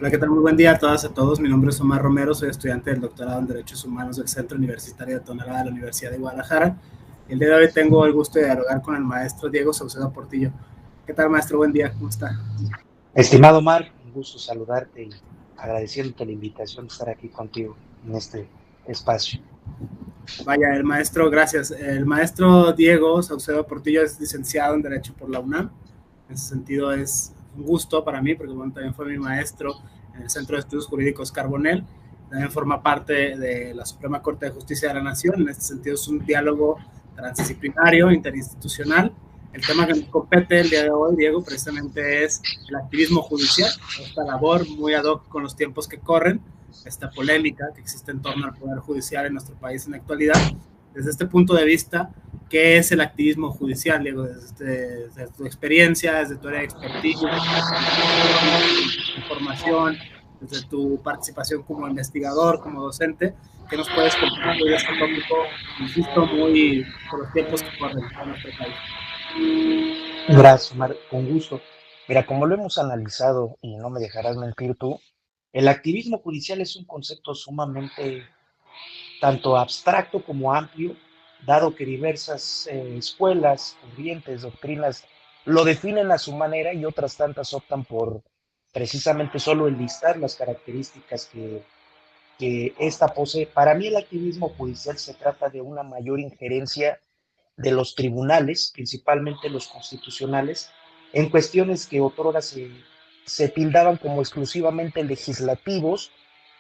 Hola, ¿qué tal? Muy buen día a todas y a todos. Mi nombre es Omar Romero, soy estudiante del doctorado en Derechos Humanos del Centro Universitario de Tonalá de la Universidad de Guadalajara. El día de hoy tengo el gusto de dialogar con el maestro Diego Saucedo Portillo. ¿Qué tal, maestro? Buen día, ¿cómo está? Estimado Omar, un gusto saludarte y agradeciéndote la invitación de estar aquí contigo en este espacio. Vaya, el maestro, gracias. El maestro Diego Saucedo Portillo es licenciado en Derecho por la UNAM. En ese sentido es un gusto para mí, porque bueno, también fue mi maestro en el Centro de Estudios Jurídicos Carbonell. También forma parte de la Suprema Corte de Justicia de la Nación. En este sentido es un diálogo transdisciplinario, interinstitucional. El tema que nos compete el día de hoy, Diego, precisamente es el activismo judicial, esta labor muy ad hoc con los tiempos que corren, esta polémica que existe en torno al Poder Judicial en nuestro país en la actualidad. Desde este punto de vista, ¿qué es el activismo judicial, Diego? Desde tu experiencia, desde tu área de expertise, tu formación, desde tu participación como investigador, como docente, ¿qué nos puedes compartir de este tópico, insisto, muy por los tiempos que corren en nuestro país? Gracias, Omar, con gusto. Mira, como lo hemos analizado y no me dejarás mentir tú, el activismo judicial es un concepto sumamente tanto abstracto como amplio, dado que diversas escuelas, corrientes, doctrinas lo definen a su manera y otras tantas optan por precisamente solo enlistar las características que esta posee. Para mí el activismo judicial se trata de una mayor injerencia de los tribunales, principalmente los constitucionales, en cuestiones que otrora se tildaban como exclusivamente legislativos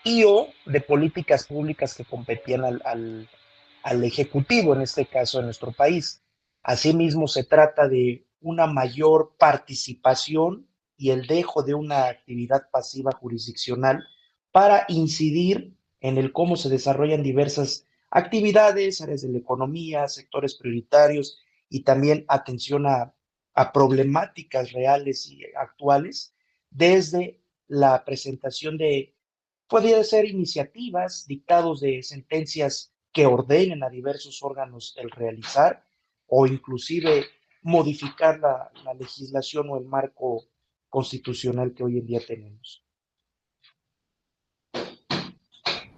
y o de políticas públicas que competían al Ejecutivo, en este caso en nuestro país. Asimismo, se trata de una mayor participación y el dejo de una actividad pasiva jurisdiccional para incidir en el cómo se desarrollan diversas actividades, áreas de la economía, sectores prioritarios y también atención a problemáticas reales y actuales desde la presentación de, podría ser iniciativas, dictados de sentencias que ordenen a diversos órganos el realizar o inclusive modificar la legislación o el marco constitucional que hoy en día tenemos.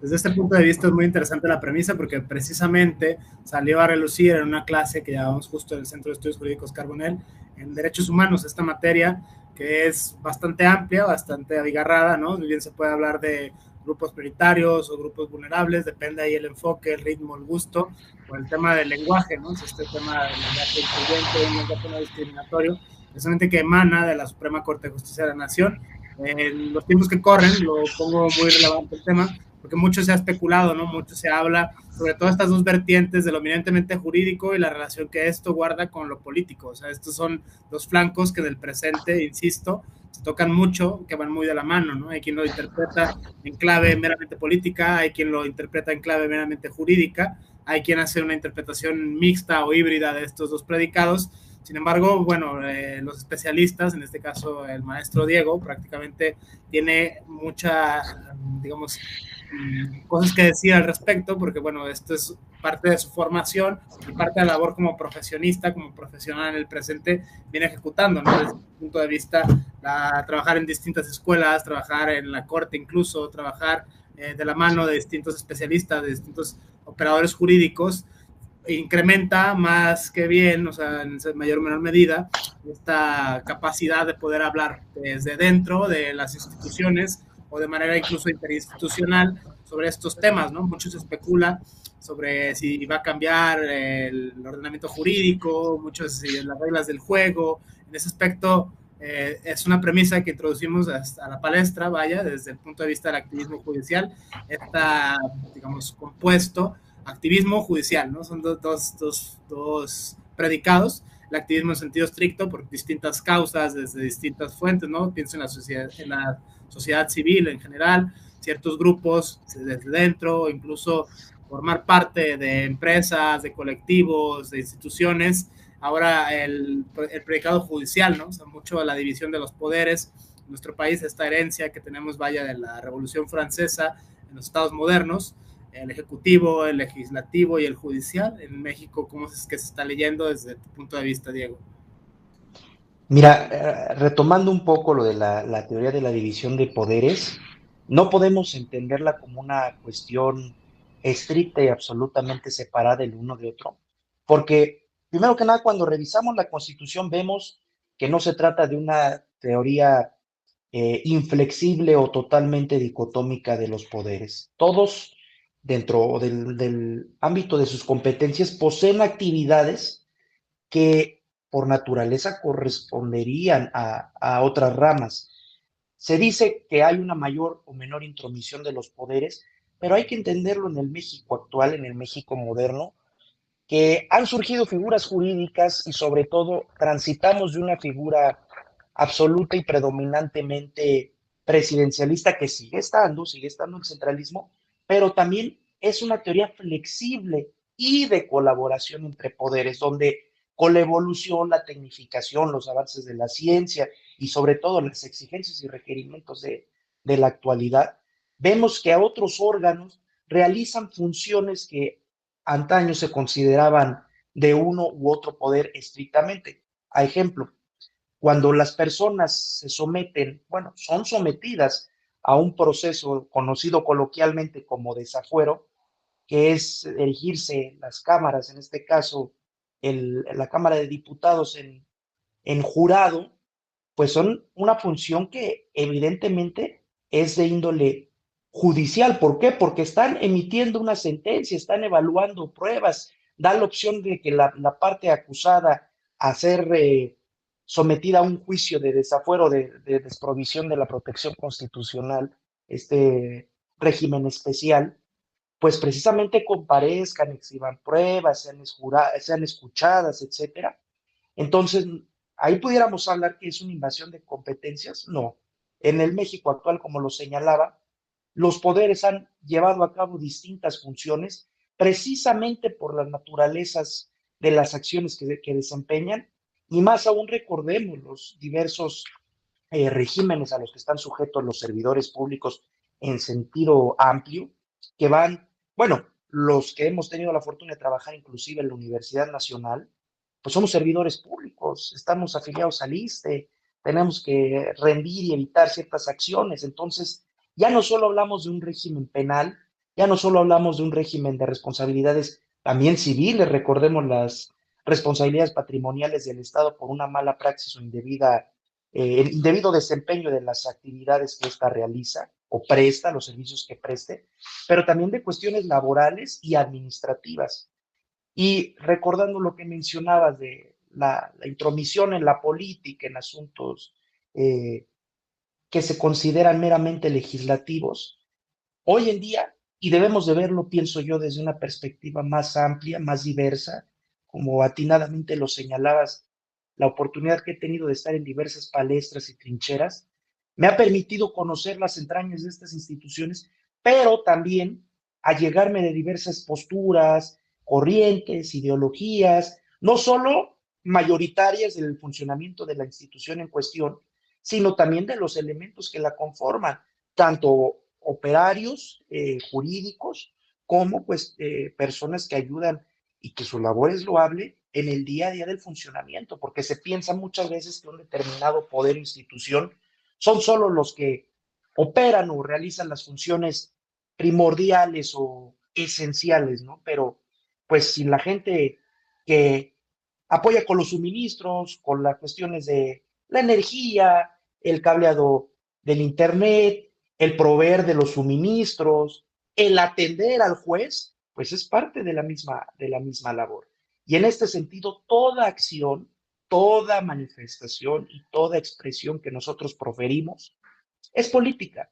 Desde este punto de vista es muy interesante la premisa porque precisamente salió a relucir en una clase que llevamos justo en el Centro de Estudios Jurídicos Carbonell en Derechos Humanos, esta materia que es bastante amplia, bastante abigarrada, ¿no? Bien se puede hablar de grupos prioritarios o grupos vulnerables, depende ahí el enfoque, el ritmo, el gusto, o el tema del lenguaje, ¿no? Es este tema del lenguaje incluyente, un lenguaje no discriminatorio, precisamente que emana de la Suprema Corte de Justicia de la Nación. En los tiempos que corren, lo pongo muy relevante el tema, porque mucho se ha especulado, ¿no? Mucho se habla sobre todas estas dos vertientes de lo eminentemente jurídico y la relación que esto guarda con lo político. O sea, estos son dos flancos que del presente, insisto, se tocan mucho, que van muy de la mano, ¿no? Hay quien lo interpreta en clave meramente política, hay quien lo interpreta en clave meramente jurídica, hay quien hace una interpretación mixta o híbrida de estos dos predicados. Sin embargo, bueno, los especialistas, en este caso el maestro Diego, prácticamente tiene mucha, digamos, cosas que decir al respecto, porque bueno, esto es parte de su formación y parte de la labor como profesionista, como profesional en el presente, viene ejecutando, ¿no? Desde el punto de vista, trabajar en distintas escuelas, trabajar en la corte incluso, trabajar de la mano de distintos especialistas, de distintos operadores jurídicos, incrementa más que bien, o sea, en mayor o menor medida, esta capacidad de poder hablar desde dentro de las instituciones o de manera incluso interinstitucional sobre estos temas, ¿no? Mucho se especula sobre si va a cambiar el ordenamiento jurídico, muchos si las reglas del juego. En ese aspecto, es una premisa que introducimos a la palestra, vaya, desde el punto de vista del activismo judicial, está, digamos, compuesto activismo judicial, ¿no? Son dos predicados. El activismo en sentido estricto por distintas causas, desde distintas fuentes, ¿no? Pienso en la sociedad civil en general, ciertos grupos desde dentro, incluso formar parte de empresas, de colectivos, de instituciones. Ahora el predicado judicial, ¿no? O sea, mucho la división de los poderes. En nuestro país, esta herencia que tenemos, vaya, de la Revolución Francesa en los estados modernos, el ejecutivo, el legislativo y el judicial. En México, ¿cómo es que se está leyendo desde tu punto de vista, Diego? Mira, retomando un poco lo de la teoría de la división de poderes, no podemos entenderla como una cuestión estricta y absolutamente separada el uno de otro, porque primero que nada, cuando revisamos la Constitución vemos que no se trata de una teoría inflexible o totalmente dicotómica de los poderes. Todos, dentro del ámbito de sus competencias, poseen actividades que por naturaleza corresponderían a otras ramas. Se dice que hay una mayor o menor intromisión de los poderes, pero hay que entenderlo en el México actual, en el México moderno, que han surgido figuras jurídicas y sobre todo transitamos de una figura absoluta y predominantemente presidencialista que sigue estando el centralismo, pero también es una teoría flexible y de colaboración entre poderes, donde con la evolución, la tecnificación, los avances de la ciencia y sobre todo las exigencias y requerimientos de la actualidad, vemos que a otros órganos realizan funciones que antaño se consideraban de uno u otro poder estrictamente. A ejemplo, cuando las personas se someten, bueno, son sometidas a un proceso conocido coloquialmente como desafuero, que es erigirse las cámaras, en este caso la Cámara de Diputados en jurado, pues son una función que evidentemente es de índole judicial. ¿Por qué? Porque están emitiendo una sentencia, están evaluando pruebas, da la opción de que la parte acusada a ser sometida a un juicio de desafuero, de desprovisión de la protección constitucional, este régimen especial, pues precisamente comparezcan, exhiban pruebas, sean escuchadas, etcétera. Entonces, ahí pudiéramos hablar que es una invasión de competencias. No. En el México actual, como lo señalaba, los poderes han llevado a cabo distintas funciones precisamente por las naturalezas de las acciones que desempeñan y más aún recordemos los diversos regímenes a los que están sujetos los servidores públicos en sentido amplio, que van, bueno, los que hemos tenido la fortuna de trabajar inclusive en la Universidad Nacional, pues somos servidores públicos, estamos afiliados al ISSSTE, tenemos que rendir y evitar ciertas acciones. Entonces, ya no solo hablamos de un régimen penal, ya no solo hablamos de un régimen de responsabilidades también civiles, recordemos las responsabilidades patrimoniales del Estado por una mala praxis o el indebido desempeño de las actividades que ésta realiza o presta, los servicios que preste, pero también de cuestiones laborales y administrativas. Y recordando lo que mencionabas de la intromisión en la política, en asuntos eh, que se consideran meramente legislativos, hoy en día, y debemos de verlo, pienso yo, desde una perspectiva más amplia, más diversa, como atinadamente lo señalabas, la oportunidad que he tenido de estar en diversas palestras y trincheras, me ha permitido conocer las entrañas de estas instituciones, pero también allegarme de diversas posturas, corrientes, ideologías, no solo mayoritarias del funcionamiento de la institución en cuestión, sino también de los elementos que la conforman, tanto operarios jurídicos como pues personas que ayudan y que su labor es loable en el día a día del funcionamiento, porque se piensa muchas veces que un determinado poder o institución son solo los que operan o realizan las funciones primordiales o esenciales, ¿no? Pero pues sin la gente que apoya con los suministros, con las cuestiones de la energía, el cableado del internet, el proveer de los suministros, el atender al juez, pues es parte de la misma labor. Y en este sentido, toda acción, toda manifestación y toda expresión que nosotros proferimos es política.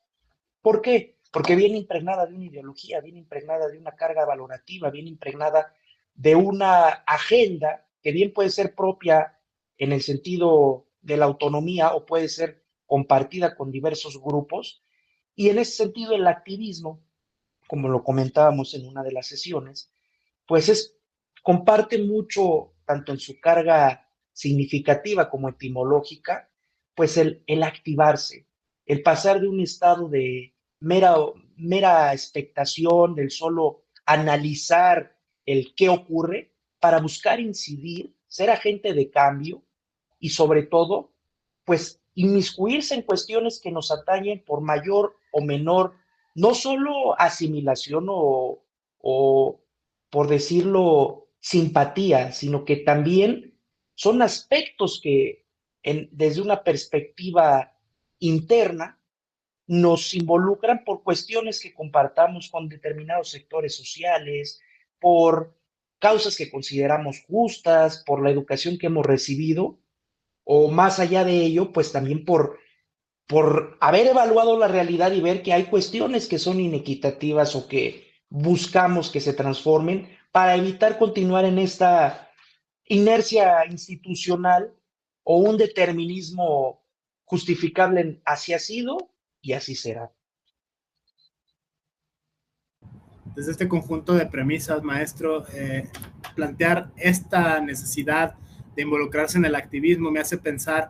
¿Por qué? Porque viene impregnada de una ideología, viene impregnada de una carga valorativa, viene impregnada de una agenda que bien puede ser propia en el sentido de la autonomía o puede ser compartida con diversos grupos. Y en ese sentido el activismo, como lo comentábamos en una de las sesiones, pues comparte mucho, tanto en su carga significativa como etimológica, pues el activarse, el pasar de un estado de mera expectación, del solo analizar el qué ocurre, para buscar incidir, ser agente de cambio y sobre todo, pues inmiscuirse en cuestiones que nos atañen por mayor o menor, no solo asimilación o por decirlo, simpatía, sino que también son aspectos que desde una perspectiva interna nos involucran por cuestiones que compartamos con determinados sectores sociales, por causas que consideramos justas, por la educación que hemos recibido, o más allá de ello, pues también por haber evaluado la realidad y ver que hay cuestiones que son inequitativas o que buscamos que se transformen para evitar continuar en esta inercia institucional o un determinismo justificable así ha sido y así será. Desde este conjunto de premisas, maestro, plantear esta necesidad de involucrarse en el activismo me hace pensar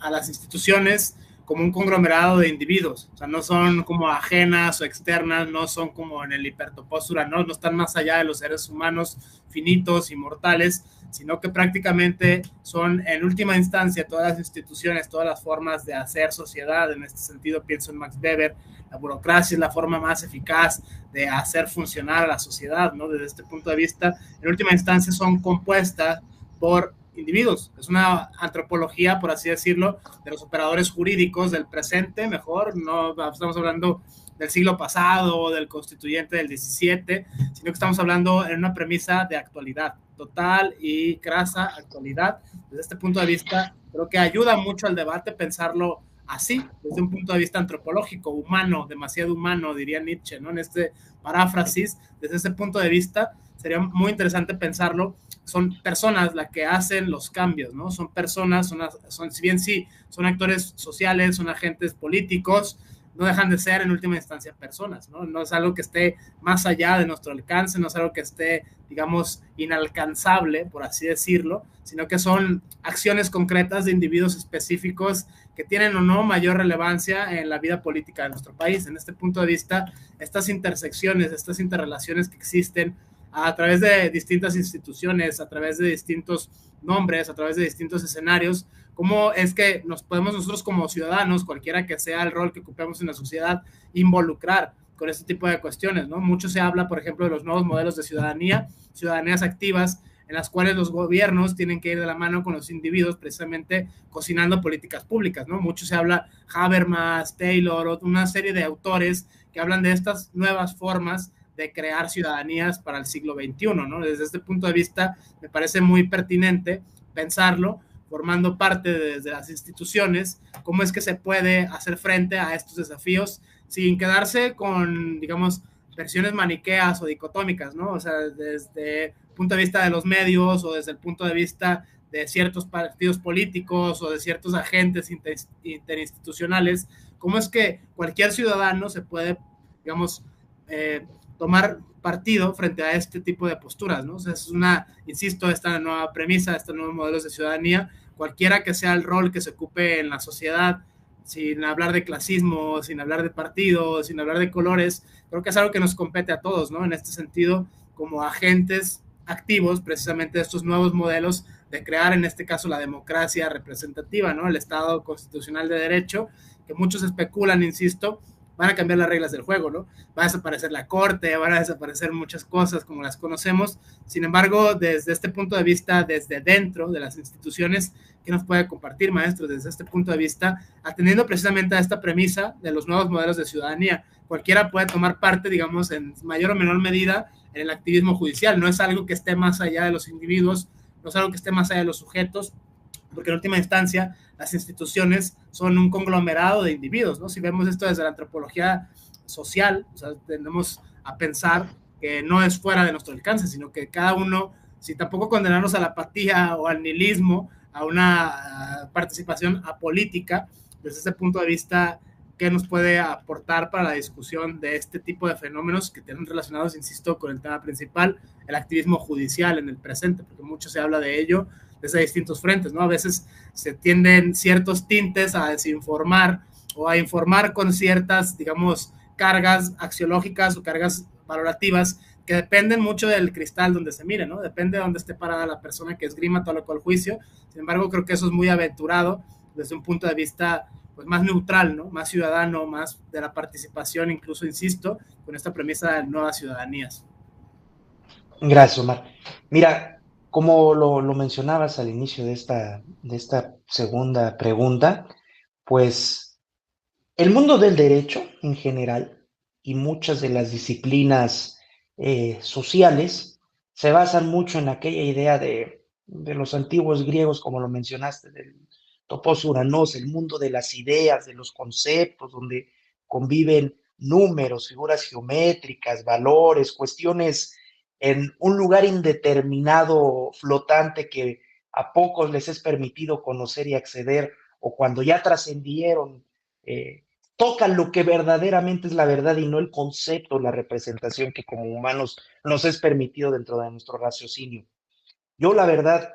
a las instituciones como un conglomerado de individuos, o sea, no son como ajenas o externas, no son como en el hipertopóstura, no están más allá de los seres humanos finitos y mortales, sino que prácticamente son, en última instancia, todas las instituciones, todas las formas de hacer sociedad. En este sentido, pienso en Max Weber, la burocracia es la forma más eficaz de hacer funcionar a la sociedad, ¿no? Desde este punto de vista, en última instancia, son compuestas por individuos. Es una antropología, por así decirlo, de los operadores jurídicos del presente, mejor, no estamos hablando del siglo pasado o del constituyente del 17, sino que estamos hablando en una premisa de actualidad, total y crasa actualidad. Desde este punto de vista, creo que ayuda mucho al debate pensarlo así, desde un punto de vista antropológico, humano, demasiado humano, diría Nietzsche, ¿no? En este paráfrasis, desde ese punto de vista, sería muy interesante pensarlo. Son personas las que hacen los cambios, ¿no? Son personas, si bien sí, son actores sociales, son agentes políticos, no dejan de ser en última instancia personas, ¿no? No es algo que esté más allá de nuestro alcance, no es algo que esté, digamos, inalcanzable, por así decirlo, sino que son acciones concretas de individuos específicos que tienen o no mayor relevancia en la vida política de nuestro país. En este punto de vista, estas intersecciones, estas interrelaciones que existen a través de distintas instituciones, a través de distintos nombres, a través de distintos escenarios, cómo es que nos podemos nosotros como ciudadanos, cualquiera que sea el rol que ocupemos en la sociedad, involucrar con este tipo de cuestiones, ¿no? Mucho se habla, por ejemplo, de los nuevos modelos de ciudadanía, ciudadanías activas, en las cuales los gobiernos tienen que ir de la mano con los individuos, precisamente cocinando políticas públicas, ¿no? Mucho se habla, Habermas, Taylor, una serie de autores que hablan de estas nuevas formas de crear ciudadanías para el siglo XXI, ¿no? Desde este punto de vista, me parece muy pertinente pensarlo, formando parte desde las instituciones, cómo es que se puede hacer frente a estos desafíos sin quedarse con, digamos, versiones maniqueas o dicotómicas, ¿no? O sea, desde el punto de vista de los medios o desde el punto de vista de ciertos partidos políticos o de ciertos agentes interinstitucionales, cómo es que cualquier ciudadano se puede, digamos, tomar partido frente a este tipo de posturas, ¿no? O sea, es insisto, esta nueva premisa, estos nuevos modelos de ciudadanía, cualquiera que sea el rol que se ocupe en la sociedad, sin hablar de clasismo, sin hablar de partido, sin hablar de colores, creo que es algo que nos compete a todos, ¿no? En este sentido, como agentes activos precisamente de estos nuevos modelos de crear, en este caso, la democracia representativa, ¿no? El Estado constitucional de derecho, que muchos especulan, insisto, van a cambiar las reglas del juego, ¿no? Va a desaparecer la corte, van a desaparecer muchas cosas como las conocemos. Sin embargo, desde este punto de vista, desde dentro de las instituciones, ¿qué nos puede compartir, maestro? Desde este punto de vista, atendiendo precisamente a esta premisa de los nuevos modelos de ciudadanía, cualquiera puede tomar parte, digamos, en mayor o menor medida en el activismo judicial. No es algo que esté más allá de los individuos, no es algo que esté más allá de los sujetos, porque en última instancia las instituciones son un conglomerado de individuos, ¿no? Si vemos esto desde la antropología social, o sea, tendemos a pensar que no es fuera de nuestro alcance, sino que cada uno, si tampoco condenarnos a la apatía o al nihilismo, a una participación apolítica, desde ese punto de vista, ¿qué nos puede aportar para la discusión de este tipo de fenómenos que tienen relacionados, insisto, con el tema principal, el activismo judicial en el presente? Porque mucho se habla de ello desde distintos frentes, ¿no? A veces se tienden ciertos tintes a desinformar o a informar con ciertas, digamos, cargas axiológicas o cargas valorativas que dependen mucho del cristal donde se mire, ¿no? Depende de dónde esté parada la persona que esgrima todo lo cual juicio. Sin embargo, creo que eso es muy aventurado desde un punto de vista pues más neutral, ¿no? Más ciudadano, más de la participación, incluso, insisto, con esta premisa de nuevas ciudadanías. Gracias, Omar. Mira, como lo mencionabas al inicio de esta segunda pregunta, pues el mundo del derecho en general y muchas de las disciplinas sociales se basan mucho en aquella idea de los antiguos griegos, como lo mencionaste, del topos uranos, el mundo de las ideas, de los conceptos, donde conviven números, figuras geométricas, valores, cuestiones en un lugar indeterminado, flotante, que a pocos les es permitido conocer y acceder, o cuando ya trascendieron, tocan lo que verdaderamente es la verdad y no el concepto, la representación que como humanos nos es permitido dentro de nuestro raciocinio. Yo, la verdad,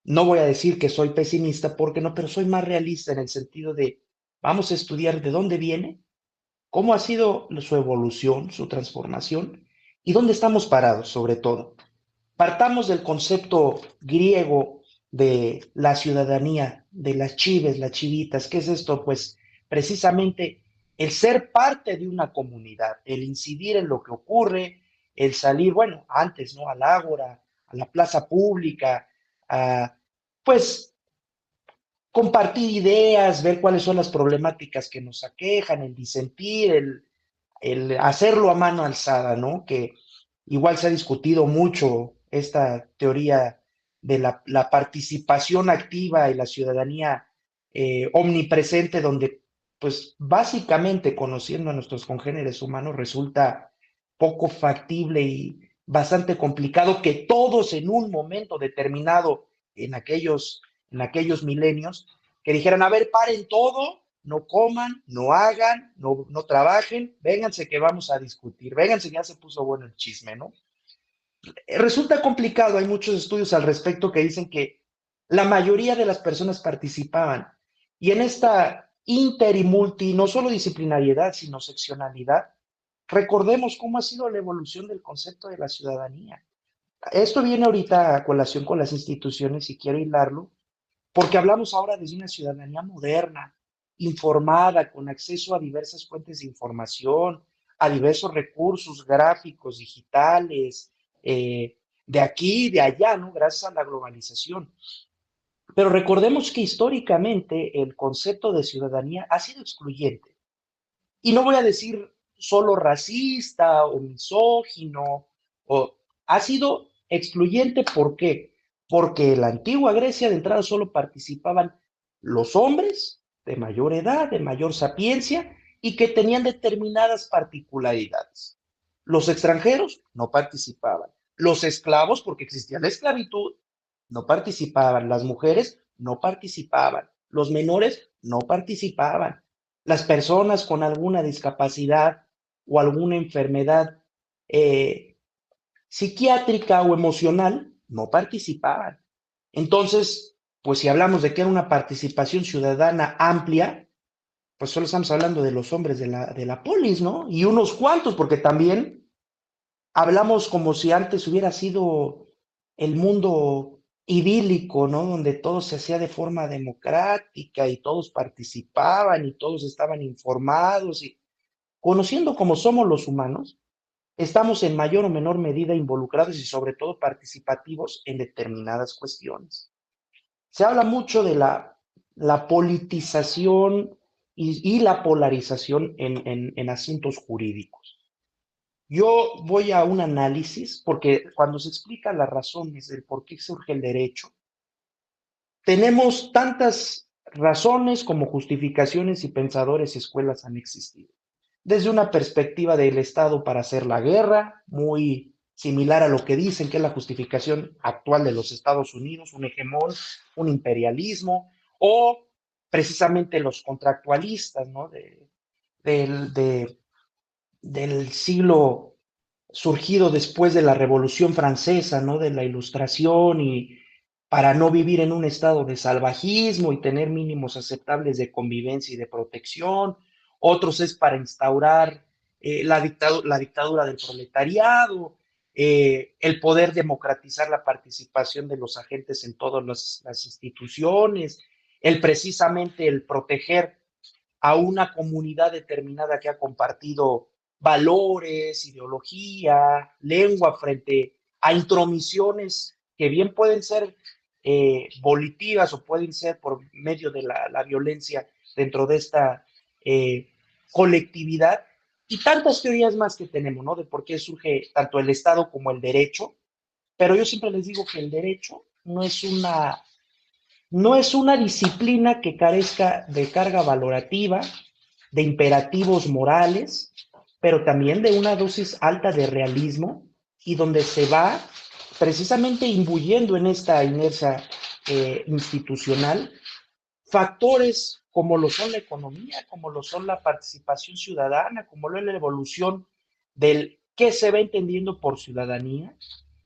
no voy a decir que soy pesimista, porque no, pero soy más realista en el sentido de vamos a estudiar de dónde viene, cómo ha sido su evolución, su transformación y dónde estamos parados, sobre todo. Partamos del concepto griego de la ciudadanía, de las chives, las chivitas. ¿Qué es esto? Pues precisamente el ser parte de una comunidad, el incidir en lo que ocurre, el salir, bueno, antes, ¿no? Al ágora, a la plaza pública, a, pues, compartir ideas, ver cuáles son las problemáticas que nos aquejan, el disentir, el hacerlo a mano alzada, ¿no? Que igual se ha discutido mucho esta teoría de la participación activa y la ciudadanía omnipresente, donde pues básicamente conociendo a nuestros congéneres humanos resulta poco factible y bastante complicado que todos en un momento determinado en aquellos milenios que dijeran, a ver, paren todo, no coman, no hagan, no trabajen, vénganse que vamos a discutir, vénganse que ya se puso bueno el chisme, ¿no? Resulta complicado, hay muchos estudios al respecto que dicen que la mayoría de las personas participaban y en esta inter y multi, no solo disciplinariedad, sino seccionalidad, recordemos cómo ha sido la evolución del concepto de la ciudadanía. Esto viene ahorita a colación con las instituciones y quiero hilarlo, porque hablamos ahora de una ciudadanía moderna, informada, con acceso a diversas fuentes de información, a diversos recursos gráficos, digitales, de aquí y de allá, ¿no? Gracias a la globalización. Pero recordemos que históricamente el concepto de ciudadanía ha sido excluyente. Y no voy a decir solo racista o misógino, o, ha sido excluyente. ¿Por qué? Porque en la antigua Grecia de entrada solo participaban los hombres de mayor edad, de mayor sapiencia y que tenían determinadas particularidades. Los extranjeros no participaban. Los esclavos, porque existía la esclavitud, no participaban. Las mujeres no participaban. Los menores no participaban. Las personas con alguna discapacidad o alguna enfermedad psiquiátrica o emocional no participaban. Entonces, pues si hablamos de que era una participación ciudadana amplia, pues solo estamos hablando de los hombres de la polis, ¿no? Y unos cuantos, porque también hablamos como si antes hubiera sido el mundo idílico, ¿no? Donde todo se hacía de forma democrática y todos participaban y todos estaban informados y conociendo cómo somos los humanos, estamos en mayor o menor medida involucrados y sobre todo participativos en determinadas cuestiones. Se habla mucho de la politización y la polarización en asuntos jurídicos. Yo voy a un análisis porque cuando se explican las razones del por qué surge el derecho, tenemos tantas razones como justificaciones y pensadores y escuelas han existido. Desde una perspectiva del Estado para hacer la guerra, muy similar a lo que dicen que es la justificación actual de los Estados Unidos, un hegemón, un imperialismo, o precisamente los contractualistas, ¿no? De, del siglo surgido después de la Revolución Francesa, ¿no? De la Ilustración y para no vivir en un estado de salvajismo y tener mínimos aceptables de convivencia y de protección. Otros es para instaurar la dictadura del proletariado. el poder democratizar la participación de los agentes en todas las instituciones, el precisamente el proteger a una comunidad determinada que ha compartido valores, ideología, lengua frente a intromisiones que bien pueden ser volitivas o pueden ser por medio de la violencia dentro de esta eh, colectividad y tantas teorías más que tenemos, ¿no? De por qué surge tanto el Estado como el derecho, pero yo siempre les digo que el derecho no es una disciplina que carezca de carga valorativa, de imperativos morales, pero también de una dosis alta de realismo y donde se va precisamente imbuyendo en esta inercia institucional factores como lo son la economía, como lo son la participación ciudadana, como lo es la evolución del qué se va entendiendo por ciudadanía.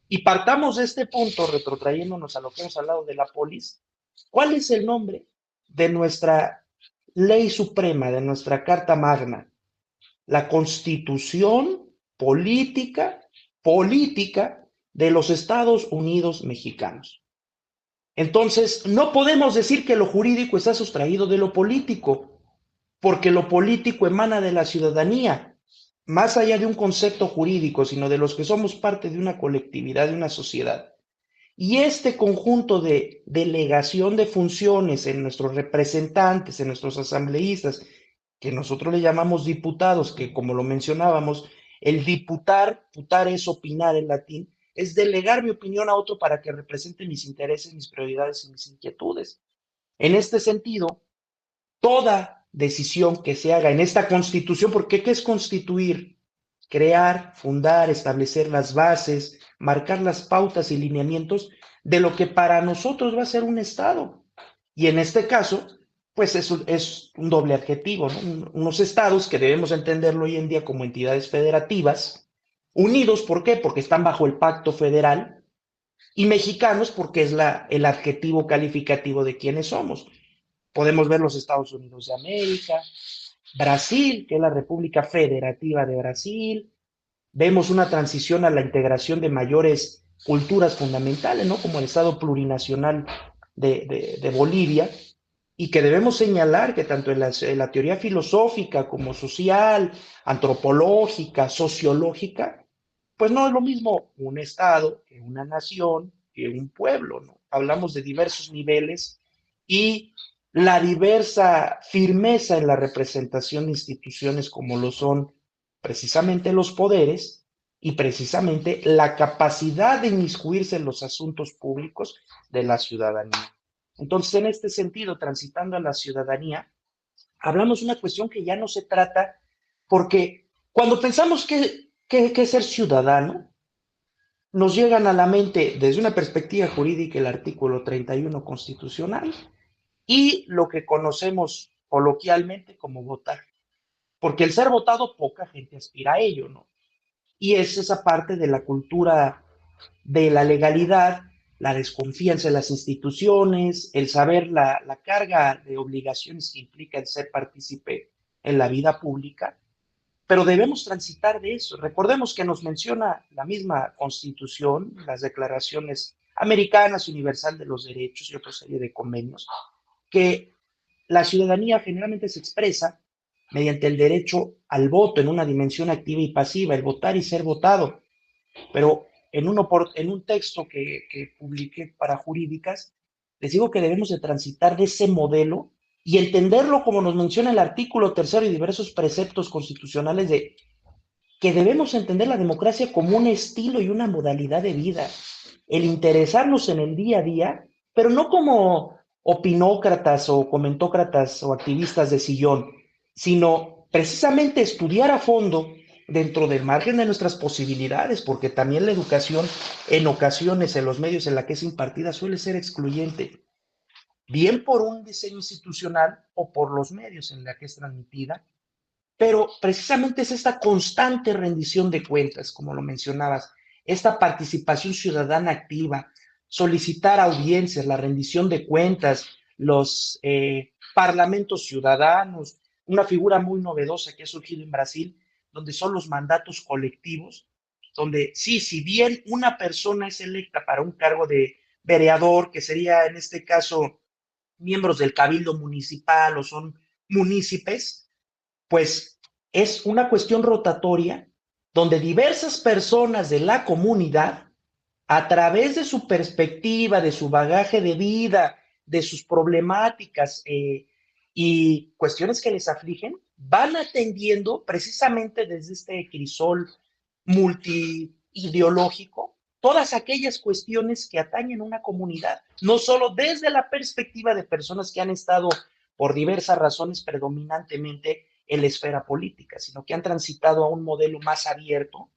Y partamos de este punto, retrotrayéndonos a lo que hemos hablado de la polis, ¿cuál es el nombre de nuestra ley suprema, de nuestra Carta Magna? La Constitución política de los Estados Unidos mexicanos. Entonces, no podemos decir que lo jurídico está sustraído de lo político, porque lo político emana de la ciudadanía, más allá de un concepto jurídico, sino de los que somos parte de una colectividad, de una sociedad. Y este conjunto de delegación de funciones en nuestros representantes, en nuestros asambleístas, que nosotros le llamamos diputados, que como lo mencionábamos, el putar es opinar en latín, es delegar mi opinión a otro para que represente mis intereses, mis prioridades y mis inquietudes. En este sentido, toda decisión que se haga en esta constitución, porque ¿qué es constituir? Crear, fundar, establecer las bases, marcar las pautas y lineamientos de lo que para nosotros va a ser un Estado. Y en este caso, pues es un doble adjetivo, ¿no? Unos estados que debemos entenderlo hoy en día como entidades federativas, unidos, ¿por qué? Porque están bajo el pacto federal, y mexicanos porque es el adjetivo calificativo de quienes somos. Podemos ver los Estados Unidos de América, Brasil, que es la República Federativa de Brasil. Vemos una transición a la integración de mayores culturas fundamentales, ¿no? Como el Estado plurinacional de Bolivia, y que debemos señalar que tanto en la teoría filosófica como social, antropológica, sociológica, pues no es lo mismo un Estado que una nación, que un pueblo, ¿no? Hablamos de diversos niveles y la diversa firmeza en la representación de instituciones como lo son precisamente los poderes y precisamente la capacidad de inmiscuirse en los asuntos públicos de la ciudadanía. Entonces, en este sentido, transitando a la ciudadanía, hablamos de una cuestión que ya no se trata, porque cuando pensamos que es ser ciudadano, nos llegan a la mente desde una perspectiva jurídica el artículo 31 constitucional y lo que conocemos coloquialmente como votar. Porque el ser votado, poca gente aspira a ello, ¿no? Y es esa parte de la cultura de la legalidad, la desconfianza en las instituciones, el saber la carga de obligaciones que implica el ser partícipe en la vida pública, pero debemos transitar de eso. Recordemos que nos menciona la misma Constitución, las declaraciones americanas, universal de los derechos y otra serie de convenios, que la ciudadanía generalmente se expresa mediante el derecho al voto en una dimensión activa y pasiva, el votar y ser votado. Pero en un texto que publiqué para jurídicas, les digo que debemos de transitar de ese modelo y entenderlo como nos menciona el artículo tercero y diversos preceptos constitucionales de que debemos entender la democracia como un estilo y una modalidad de vida, el interesarnos en el día a día, pero no como opinócratas o comentócratas o activistas de sillón, sino precisamente estudiar a fondo dentro del margen de nuestras posibilidades, porque también la educación en ocasiones en los medios en la que es impartida suele ser excluyente, bien por un diseño institucional o por los medios en la que es transmitida, pero precisamente es esta constante rendición de cuentas, como lo mencionabas, esta participación ciudadana activa, solicitar audiencias, la rendición de cuentas, los parlamentos ciudadanos, una figura muy novedosa que ha surgido en Brasil, donde son los mandatos colectivos, donde sí, si bien una persona es electa para un cargo de vereador, que sería en este caso miembros del cabildo municipal o son municipios, pues es una cuestión rotatoria donde diversas personas de la comunidad, a través de su perspectiva, de su bagaje de vida, de sus problemáticas y cuestiones que les afligen, van atendiendo precisamente desde este crisol multiideológico todas aquellas cuestiones que atañen a una comunidad, no solo desde la perspectiva de personas que han estado por diversas razones predominantemente en la esfera política, sino que han transitado a un modelo más abierto,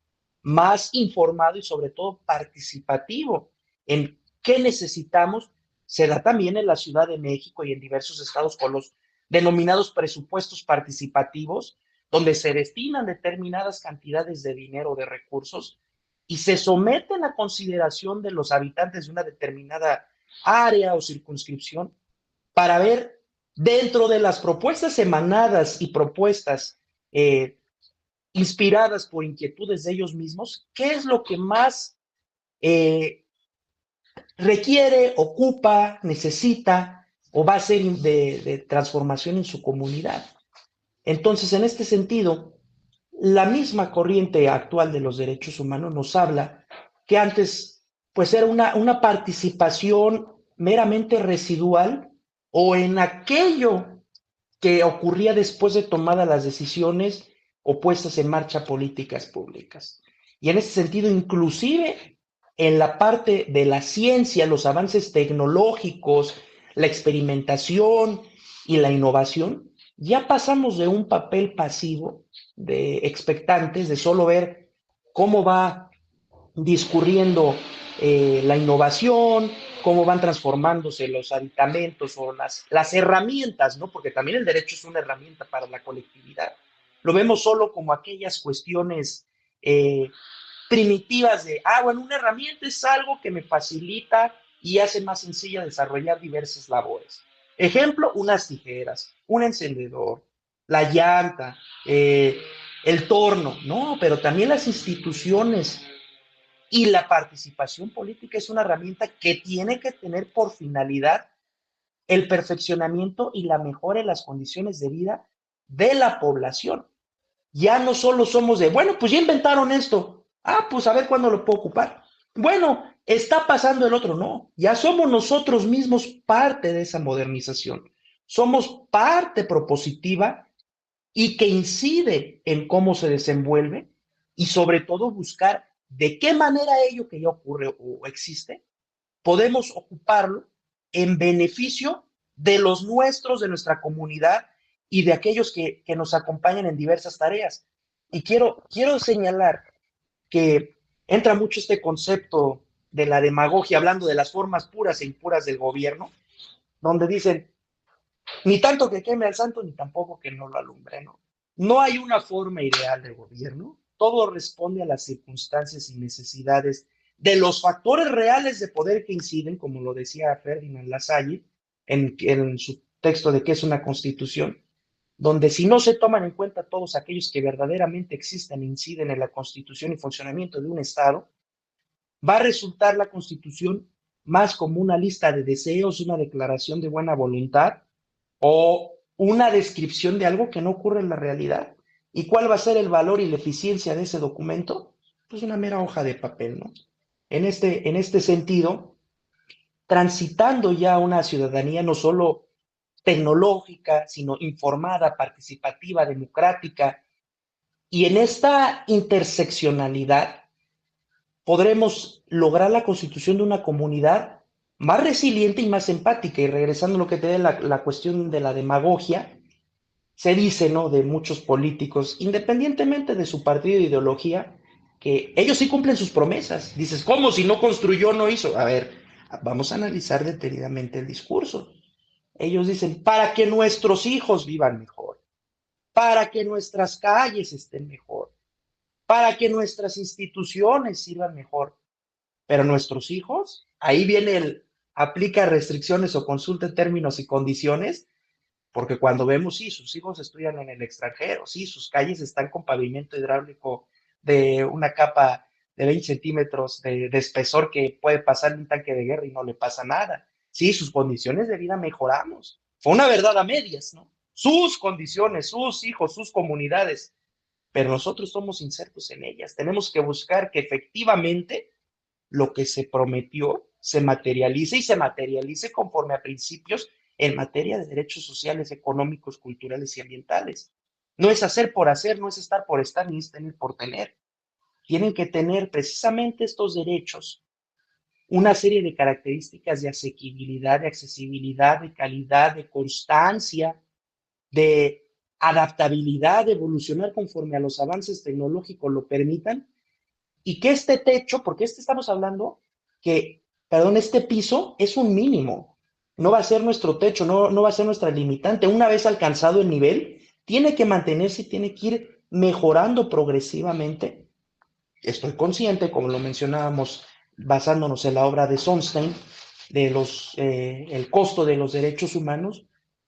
más informado y sobre todo participativo en qué necesitamos. Se da también en la Ciudad de México y en diversos estados con los denominados presupuestos participativos, donde se destinan determinadas cantidades de dinero, de recursos, y se someten a consideración de los habitantes de una determinada área o circunscripción para ver dentro de las propuestas emanadas y propuestas inspiradas por inquietudes de ellos mismos, qué es lo que más eh, requiere, ocupa, necesita o va a ser de transformación en su comunidad. Entonces, en este sentido, la misma corriente actual de los derechos humanos nos habla que antes pues era una participación meramente residual o en aquello que ocurría después de tomadas las decisiones o puestas en marcha políticas públicas. Y en ese sentido, inclusive en la parte de la ciencia, los avances tecnológicos, la experimentación y la innovación, ya pasamos de un papel pasivo, de expectantes, de solo ver cómo va discurriendo la innovación, cómo van transformándose los aditamentos o las herramientas, ¿no? Porque también el derecho es una herramienta para la colectividad. Lo vemos solo como aquellas cuestiones primitivas de, bueno, una herramienta es algo que me facilita y hace más sencilla desarrollar diversas labores. Ejemplo, unas tijeras, un encendedor, la llanta, el torno, no, pero también las instituciones y la participación política es una herramienta que tiene que tener por finalidad el perfeccionamiento y la mejora en las condiciones de vida de la población. Ya no solo somos de, bueno, pues ya inventaron esto, pues a ver cuándo lo puedo ocupar. Bueno, está pasando el otro, no, ya somos nosotros mismos parte de esa modernización. Somos parte propositiva y que incide en cómo se desenvuelve y sobre todo buscar de qué manera ello que ya ocurre o existe, podemos ocuparlo en beneficio de los nuestros, de nuestra comunidad y de aquellos que nos acompañan en diversas tareas. Y quiero señalar que entra mucho este concepto de la demagogia, hablando de las formas puras e impuras del gobierno, donde dicen, ni tanto que queme al santo, ni tampoco que no lo alumbre, ¿no? No hay una forma ideal de gobierno, todo responde a las circunstancias y necesidades de los factores reales de poder que inciden, como lo decía Ferdinand Lassalle en su texto de qué es una constitución, donde si no se toman en cuenta todos aquellos que verdaderamente existen e inciden en la constitución y funcionamiento de un Estado, va a resultar la constitución más como una lista de deseos, una declaración de buena voluntad, o una descripción de algo que no ocurre en la realidad. ¿Y cuál va a ser el valor y la eficiencia de ese documento? Pues una mera hoja de papel, ¿no? En este sentido, transitando ya una ciudadanía no solo tecnológica, sino informada, participativa, democrática, y en esta interseccionalidad podremos lograr la constitución de una comunidad más resiliente y más empática. Y regresando a lo que te dé la cuestión de la demagogia, se dice, ¿no?, de muchos políticos, independientemente de su partido e ideología, que ellos sí cumplen sus promesas. Dices, ¿cómo? Si no construyó, no hizo. A ver, vamos a analizar detenidamente el discurso. Ellos dicen, para que nuestros hijos vivan mejor, para que nuestras calles estén mejor, para que nuestras instituciones sirvan mejor. Pero nuestros hijos, ahí viene el aplica restricciones o consulte términos y condiciones, porque cuando vemos, sí, sus hijos estudian en el extranjero, sí, sus calles están con pavimento hidráulico de una capa de 20 centímetros de espesor que puede pasar un tanque de guerra y no le pasa nada. Sí, sus condiciones de vida mejoramos. Fue una verdad a medias, ¿no? Sus condiciones, sus hijos, sus comunidades, pero nosotros somos insertos en ellas. Tenemos que buscar que efectivamente lo que se prometió se materialice y se materialice conforme a principios en materia de derechos sociales, económicos, culturales y ambientales. No es hacer por hacer, no es estar por estar, ni es tener por tener. Tienen que tener precisamente estos derechos una serie de características de asequibilidad, de accesibilidad, de calidad, de constancia, de adaptabilidad, de evolucionar conforme a los avances tecnológicos lo permitan, y que este techo, porque estamos hablando que, perdón, este piso es un mínimo, no va a ser nuestro techo, no va a ser nuestra limitante. Una vez alcanzado el nivel, tiene que mantenerse y tiene que ir mejorando progresivamente. Estoy consciente, como lo mencionábamos, basándonos en la obra de Sonstein, de el costo de los derechos humanos.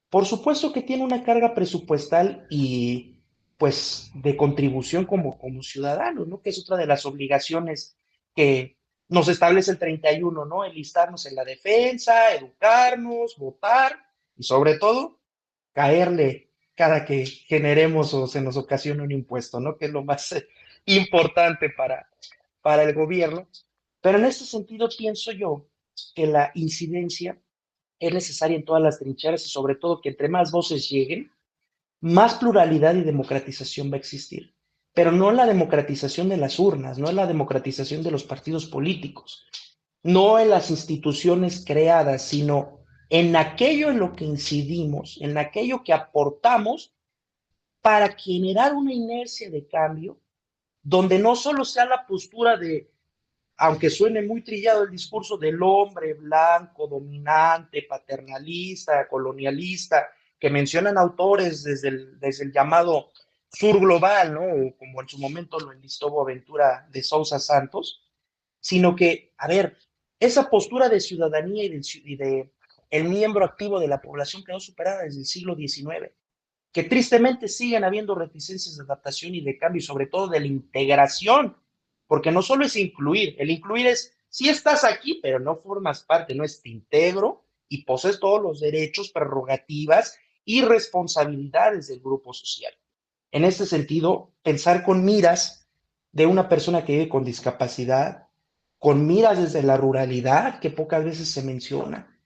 Por supuesto que tiene una carga presupuestal y pues de contribución como ciudadanos, ¿no? Que es otra de las obligaciones que nos establece el 31, ¿no? Enlistarnos en la defensa, educarnos, votar y sobre todo caerle cada que generemos o se nos ocasione un impuesto, ¿no? Que es lo más importante para el gobierno. Pero en este sentido pienso yo que la incidencia es necesaria en todas las trincheras y sobre todo que entre más voces lleguen, más pluralidad y democratización va a existir. Pero no la democratización de las urnas, no la democratización de los partidos políticos, no en las instituciones creadas, sino en aquello en lo que incidimos, en aquello que aportamos para generar una inercia de cambio, donde no solo sea la postura de, aunque suene muy trillado el discurso del hombre blanco, dominante, paternalista, colonialista, que mencionan autores desde el llamado sur global, ¿no? O como en su momento lo enlistó Boaventura de Sousa Santos, sino que, a ver, esa postura de ciudadanía y de el miembro activo de la población quedó superada desde el siglo XIX, que tristemente siguen habiendo reticencias de adaptación y de cambio, y sobre todo de la integración, porque no solo es incluir, el incluir es, sí estás aquí, pero no formas parte, no es te integro y posees todos los derechos, prerrogativas y responsabilidades del grupo social. En este sentido, pensar con miras de una persona que vive con discapacidad, con miras desde la ruralidad, que pocas veces se menciona,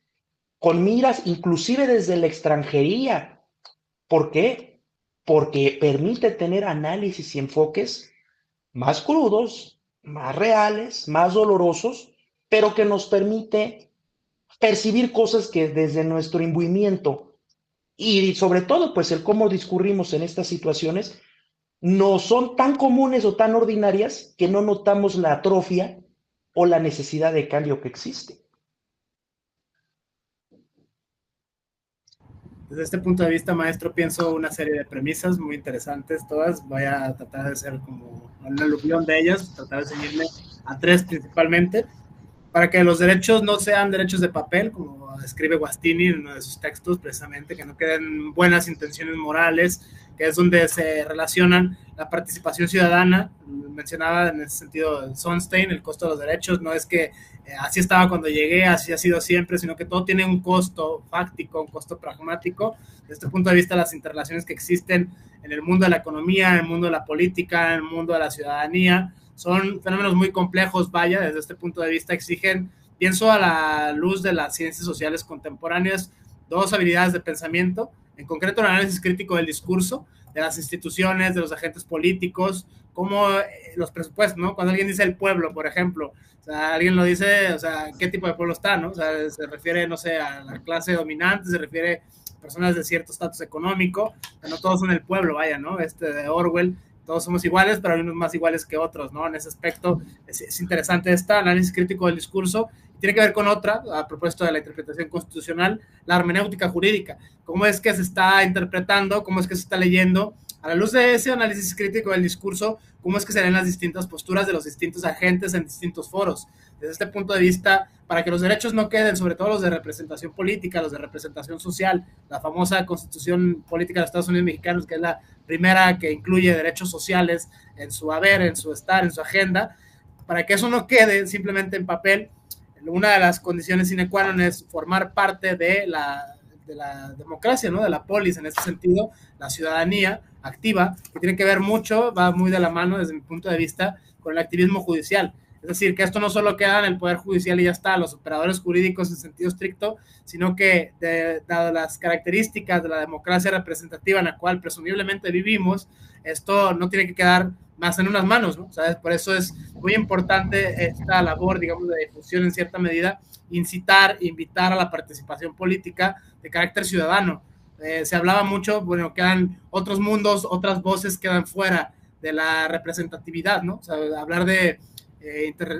con miras inclusive desde la extranjería. ¿Por qué? Porque permite tener análisis y enfoques más crudos, más reales, más dolorosos, pero que nos permite percibir cosas que desde nuestro imbuimiento y sobre todo pues el cómo discurrimos en estas situaciones no son tan comunes o tan ordinarias que no notamos la atrofia o la necesidad de cambio que existe. Desde este punto de vista, maestro, pienso una serie de premisas muy interesantes, todas. Voy a tratar de ser como una alusión de ellas, tratar de seguirme a tres principalmente, para que los derechos no sean derechos de papel, como escribe Guastini en uno de sus textos, precisamente, que no queden buenas intenciones morales, que es donde se relacionan la participación ciudadana. Mencionaba en ese sentido Sonstein, el costo de los derechos, no es que así estaba cuando llegué, así ha sido siempre, sino que todo tiene un costo fáctico, un costo pragmático. Desde este punto de vista, las interrelaciones que existen en el mundo de la economía, en el mundo de la política, en el mundo de la ciudadanía, son fenómenos muy complejos, vaya, desde este punto de vista exigen, pienso a la luz de las ciencias sociales contemporáneas, dos habilidades de pensamiento, en concreto el análisis crítico del discurso, de las instituciones, de los agentes políticos, como los presupuestos, ¿no? Cuando alguien dice el pueblo, por ejemplo, o sea, alguien lo dice, o sea, ¿qué tipo de pueblo está, no? O sea, se refiere, no sé, a la clase dominante, se refiere a personas de cierto estatus económico, pero no todos son el pueblo, vaya, ¿no? De Orwell, todos somos iguales, pero hay unos más iguales que otros, ¿no? En ese aspecto es interesante este análisis crítico del discurso. Tiene que ver con otra, a propósito de la interpretación constitucional, la hermenéutica jurídica. ¿Cómo es que se está interpretando? ¿Cómo es que se está leyendo? A la luz de ese análisis crítico del discurso, ¿cómo es que se ven las distintas posturas de los distintos agentes en distintos foros? Desde este punto de vista, para que los derechos no queden, sobre todo los de representación política, los de representación social, la famosa Constitución Política de los Estados Unidos Mexicanos, que es la primera que incluye derechos sociales en su haber, en su estar, en su agenda, para que eso no quede simplemente en papel, una de las condiciones sine qua non es formar parte de la democracia, ¿no? De la polis, en este sentido, la ciudadanía activa, que tiene que ver mucho, va muy de la mano desde mi punto de vista, con el activismo judicial. Es decir, que esto no solo queda en el Poder Judicial y ya está, los operadores jurídicos en sentido estricto, sino que, dado las características de la democracia representativa en la cual presumiblemente vivimos, esto no tiene que quedar más en unas manos, ¿no? ¿Sabes? Por eso es muy importante esta labor, digamos, de difusión en cierta medida, invitar a la participación política de carácter ciudadano. Se hablaba mucho, bueno, quedan otros mundos, otras voces quedan fuera de la representatividad, ¿no? O sea, hablar de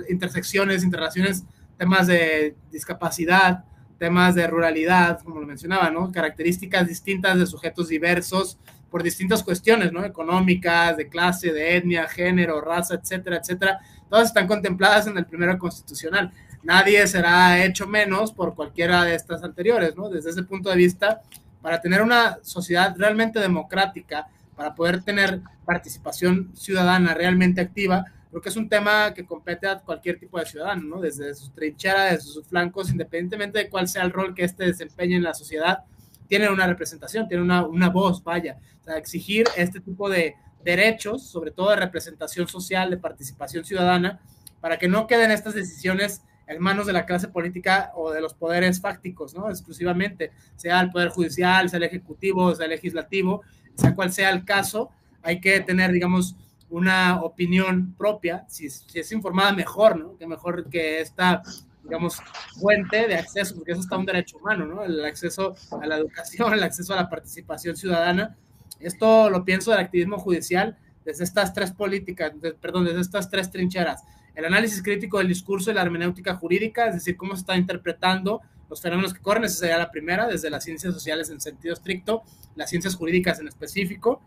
intersecciones, interrelaciones, temas de discapacidad, temas de ruralidad, como lo mencionaba, ¿no? Características distintas de sujetos diversos por distintas cuestiones, ¿no? Económicas, de clase, de etnia, género, raza, etcétera, etcétera. Todas están contempladas en el primero constitucional. Nadie será hecho menos por cualquiera de estas anteriores, ¿no? Desde ese punto de vista, para tener una sociedad realmente democrática, para poder tener participación ciudadana realmente activa, creo que es un tema que compete a cualquier tipo de ciudadano, ¿no? Desde sus trincheras, desde sus flancos, independientemente de cuál sea el rol que éste desempeñe en la sociedad, tiene una representación, tiene una voz, vaya. O sea, exigir este tipo de derechos, sobre todo de representación social, de participación ciudadana, para que no queden estas decisiones en manos de la clase política o de los poderes fácticos, ¿no? Exclusivamente, sea el Poder Judicial, sea el Ejecutivo, sea el Legislativo, sea cual sea el caso, hay que tener, digamos, una opinión propia, si es informada mejor, ¿no? Que mejor que esta, digamos, fuente de acceso, porque eso está un derecho humano, ¿no? El acceso a la educación, el acceso a la participación ciudadana. Esto lo pienso del activismo judicial desde estas tres políticas, desde estas tres trincheras. El análisis crítico del discurso y la hermenéutica jurídica, es decir, cómo se está interpretando los fenómenos que corren, esa sería la primera, desde las ciencias sociales en sentido estricto, las ciencias jurídicas en específico,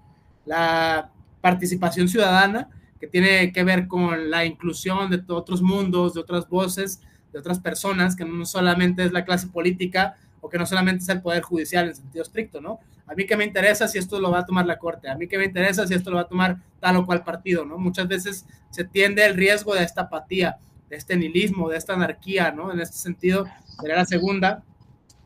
la participación ciudadana, que tiene que ver con la inclusión de otros mundos, de otras voces, de otras personas, que no solamente es la clase política o que no solamente es el Poder Judicial en sentido estricto, ¿no? A mí que me interesa si esto lo va a tomar la Corte, a mí que me interesa si esto lo va a tomar tal o cual partido, ¿no? Muchas veces se tiende el riesgo de esta apatía, de este nihilismo, de esta anarquía, ¿no? En este sentido, sería la segunda.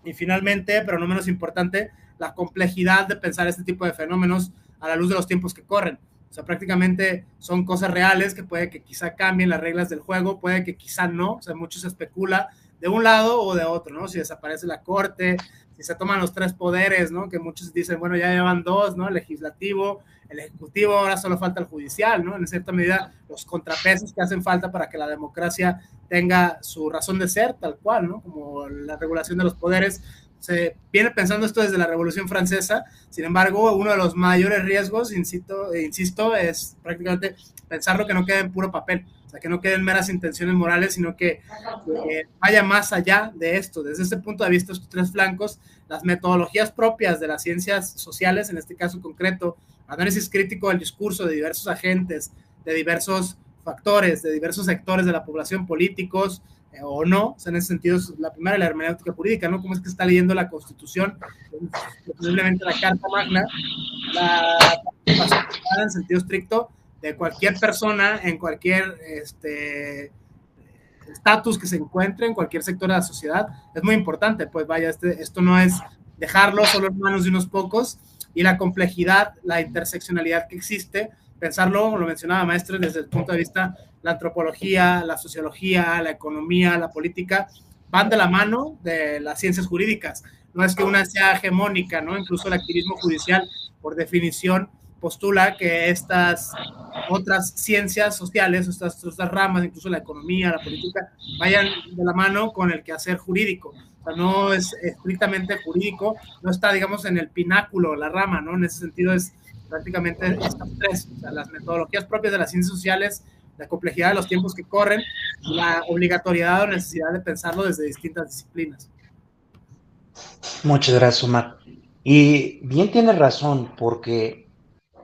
Y finalmente, pero no menos importante, la complejidad de pensar este tipo de fenómenos a la luz de los tiempos que corren. O sea, prácticamente son cosas reales que puede que quizá cambien las reglas del juego, puede que quizá no, o sea, mucho se especula de un lado o de otro, ¿no? Si desaparece la Corte, si se toman los tres poderes, ¿no? Que muchos dicen, bueno, ya llevan dos, ¿no? El legislativo, el ejecutivo, ahora solo falta el judicial, ¿no? En cierta medida, los contrapesos que hacen falta para que la democracia tenga su razón de ser, tal cual, ¿no? Como la regulación de los poderes. Se viene pensando esto desde la Revolución Francesa, sin embargo, uno de los mayores riesgos, insisto, es prácticamente pensarlo que no quede en puro papel, o sea, que no queden meras intenciones morales, sino que vaya más allá de esto. Desde este punto de vista, estos tres flancos, las metodologías propias de las ciencias sociales, en este caso concreto, análisis crítico del discurso de diversos agentes, de diversos factores, de diversos sectores de la población, políticos, o no, o sea, en ese sentido, la primera, la hermenéutica jurídica, ¿no? Cómo es que está leyendo la Constitución, posiblemente la Carta Magna, la participación en sentido estricto de cualquier persona en cualquier estatus que se encuentre en cualquier sector de la sociedad, es muy importante, pues vaya, esto no es dejarlo solo en manos de unos pocos, y la complejidad, la interseccionalidad que existe, pensarlo, como lo mencionaba Maestre, desde el punto de vista la antropología, la sociología, la economía, la política, van de la mano de las ciencias jurídicas. No es que una sea hegemónica, ¿no? Incluso el activismo judicial, por definición, postula que estas otras ciencias sociales, estas ramas, incluso la economía, la política, vayan de la mano con el quehacer jurídico. O sea, no es estrictamente jurídico, no está, digamos, en el pináculo, la rama, ¿no? En ese sentido es prácticamente estas tres, o sea, las metodologías propias de las ciencias sociales, la complejidad de los tiempos que corren, la obligatoriedad o necesidad de pensarlo desde distintas disciplinas. Muchas gracias, Omar. Y bien tienes razón, porque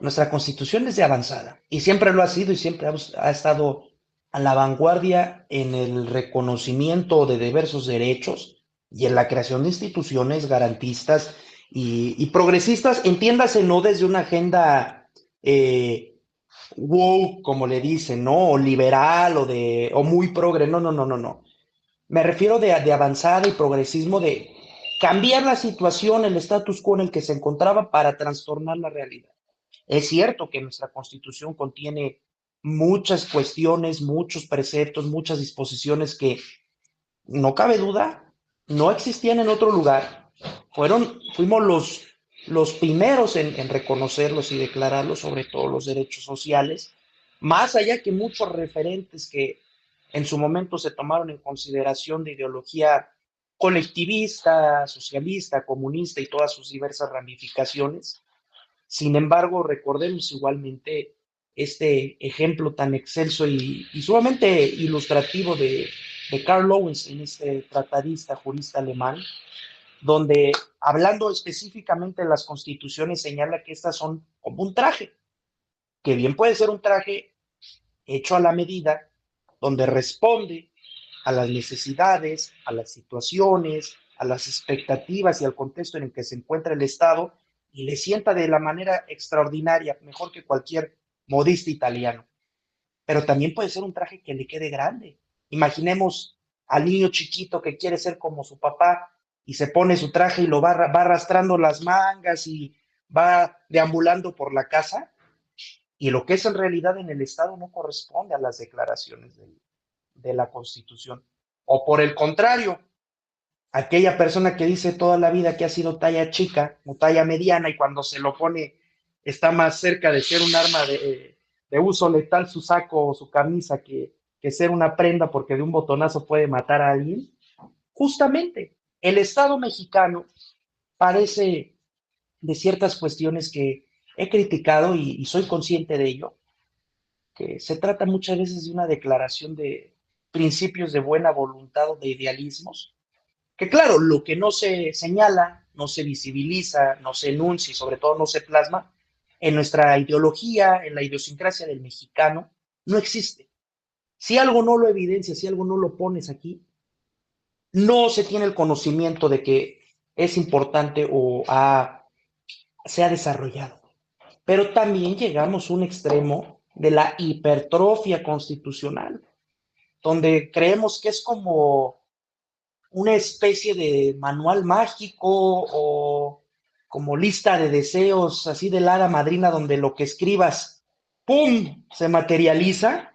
nuestra Constitución es de avanzada, y siempre lo ha sido, y siempre ha estado a la vanguardia en el reconocimiento de diversos derechos y en la creación de instituciones garantistas y progresistas, entiéndase, no desde una agenda woke, como le dicen, ¿no? O liberal o muy progre. No, no, no, no, no. Me refiero de avanzada y progresismo, de cambiar la situación, el status quo en el que se encontraba para trastornar la realidad. Es cierto que nuestra Constitución contiene muchas cuestiones, muchos preceptos, muchas disposiciones que no cabe duda, no existían en otro lugar. Fuimos los primeros en reconocerlos y declararlos, sobre todo los derechos sociales, más allá que muchos referentes que en su momento se tomaron en consideración de ideología colectivista, socialista, comunista y todas sus diversas ramificaciones. Sin embargo, recordemos igualmente este ejemplo tan excelso y sumamente ilustrativo de Karl Loewenstein, este tratadista, jurista alemán, donde hablando específicamente de las constituciones señala que estas son como un traje, que bien puede ser un traje hecho a la medida, donde responde a las necesidades, a las situaciones, a las expectativas y al contexto en el que se encuentra el Estado y le sienta de la manera extraordinaria, mejor que cualquier modista italiano. Pero también puede ser un traje que le quede grande. Imaginemos al niño chiquito que quiere ser como su papá y se pone su traje y lo va arrastrando las mangas y va deambulando por la casa, y lo que es en realidad en el Estado no corresponde a las declaraciones de la Constitución. O por el contrario, aquella persona que dice toda la vida que ha sido talla chica o talla mediana y cuando se lo pone está más cerca de ser un arma de uso letal su saco o su camisa que ser una prenda porque de un botonazo puede matar a alguien. Justamente, el Estado mexicano parece de ciertas cuestiones que he criticado y soy consciente de ello, que se trata muchas veces de una declaración de principios de buena voluntad o de idealismos, que claro, lo que no se señala, no se visibiliza, no se enuncia y sobre todo no se plasma en nuestra ideología, en la idiosincrasia del mexicano, no existe. Si algo no lo evidencia, si algo no lo pones aquí, no se tiene el conocimiento de que es importante se ha desarrollado. Pero también llegamos a un extremo de la hipertrofia constitucional, donde creemos que es como una especie de manual mágico o como lista de deseos así de la hada madrina donde lo que escribas, ¡pum!, se materializa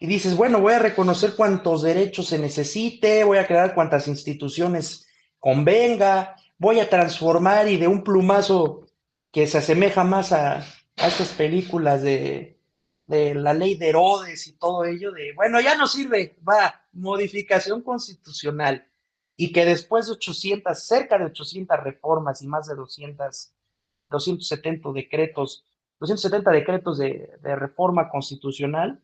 y dices, bueno, voy a reconocer cuántos derechos se necesite, voy a crear cuántas instituciones convenga, voy a transformar y de un plumazo que se asemeja más a estas películas de la ley de Herodes y todo ello, de, bueno, ya no sirve, va, modificación constitucional, y que después de 800, cerca de 800 reformas y más de 270 decretos, 270 decretos de reforma constitucional,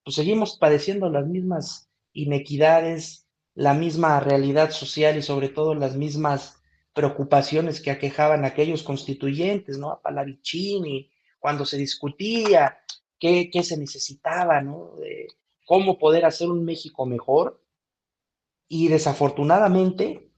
pues seguimos padeciendo las mismas inequidades, la misma realidad social y sobre todo las mismas preocupaciones que aquejaban a aquellos constituyentes, ¿no? A Palavicini, cuando se discutía qué se necesitaba, ¿no? De cómo poder hacer un México mejor. Y desafortunadamente,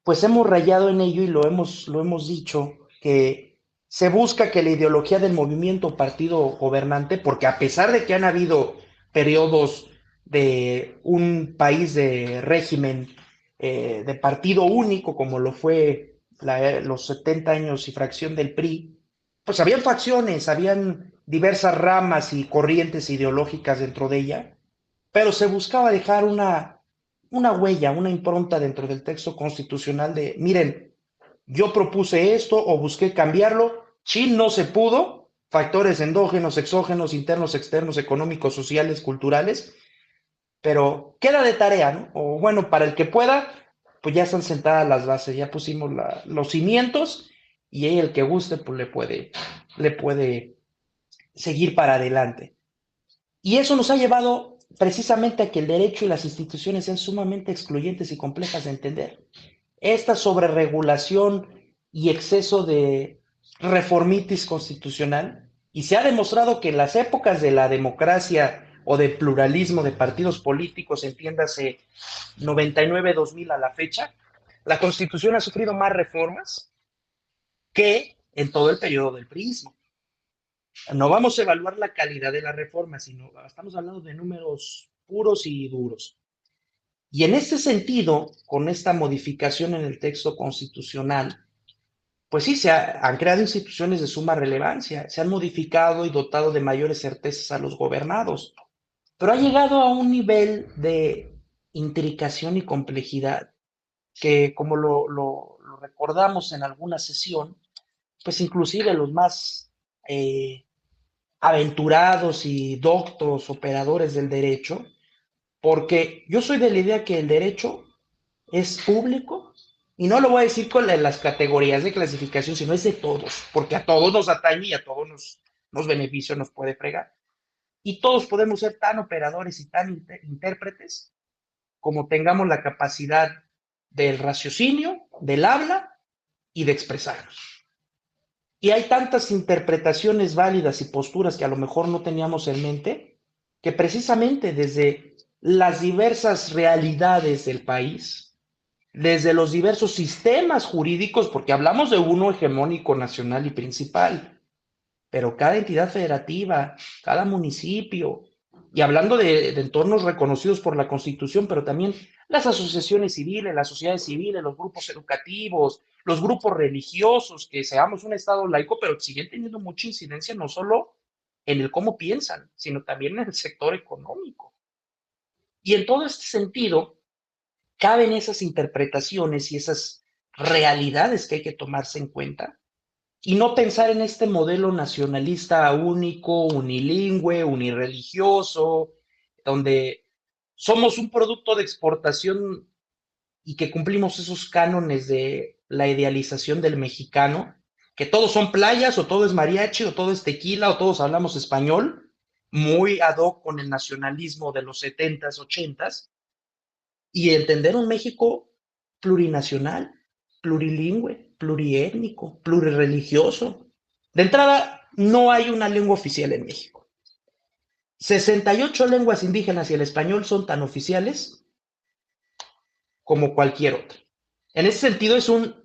pues hemos rayado en ello y lo hemos dicho, que se busca que la ideología del movimiento partido gobernante, porque a pesar de que han habido periodos de un país de régimen de partido único, como lo fue los 70 años y fracción del PRI, pues habían facciones, habían diversas ramas y corrientes ideológicas dentro de ella, pero se buscaba dejar una huella, una impronta dentro del texto constitucional de, miren, yo propuse esto o busqué cambiarlo, sí, no se pudo, factores endógenos, exógenos, internos, externos, económicos, sociales, culturales, pero queda de tarea, ¿no? O bueno, para el que pueda, pues ya están sentadas las bases, ya pusimos los cimientos y ahí el que guste, pues le puede seguir para adelante. Y eso nos ha llevado precisamente a que el derecho y las instituciones sean sumamente excluyentes y complejas de entender. Esta sobreregulación y exceso de reformitis constitucional, y se ha demostrado que en las épocas de la democracia o de pluralismo de partidos políticos, entiéndase 99-2000 a la fecha, la Constitución ha sufrido más reformas que en todo el periodo del priismo. No vamos a evaluar la calidad de la reforma, sino estamos hablando de números puros y duros. Y en ese sentido, con esta modificación en el texto constitucional, pues sí, han creado instituciones de suma relevancia, se han modificado y dotado de mayores certezas a los gobernados, pero ha llegado a un nivel de intricación y complejidad que, como lo recordamos en alguna sesión, pues inclusive los más aventurados y doctos operadores del derecho, porque yo soy de la idea que el derecho es público y no lo voy a decir con las categorías de clasificación, sino es de todos, porque a todos nos atañe y a todos nos beneficia, nos puede fregar. Y todos podemos ser tan operadores y tan intérpretes como tengamos la capacidad del raciocinio, del habla y de expresarnos. Y hay tantas interpretaciones válidas y posturas que a lo mejor no teníamos en mente, que precisamente desde las diversas realidades del país, desde los diversos sistemas jurídicos, porque hablamos de uno hegemónico nacional y principal, pero cada entidad federativa, cada municipio, y hablando de entornos reconocidos por la Constitución, pero también las asociaciones civiles, las sociedades civiles, los grupos educativos, los grupos religiosos, que seamos un Estado laico, pero siguen teniendo mucha incidencia no solo en el cómo piensan, sino también en el sector económico. Y en todo este sentido, caben esas interpretaciones y esas realidades que hay que tomarse en cuenta y no pensar en este modelo nacionalista único, unilingüe, unirreligioso, donde somos un producto de exportación y que cumplimos esos cánones de la idealización del mexicano, que todos son playas, o todo es mariachi, o todo es tequila, o todos hablamos español, muy ad hoc con el nacionalismo de los 70s, 80s, y entender un México plurinacional, plurilingüe, pluriétnico, plurirreligioso. De entrada, no hay una lengua oficial en México. 68 lenguas indígenas y el español son tan oficiales como cualquier otra. En ese sentido, es un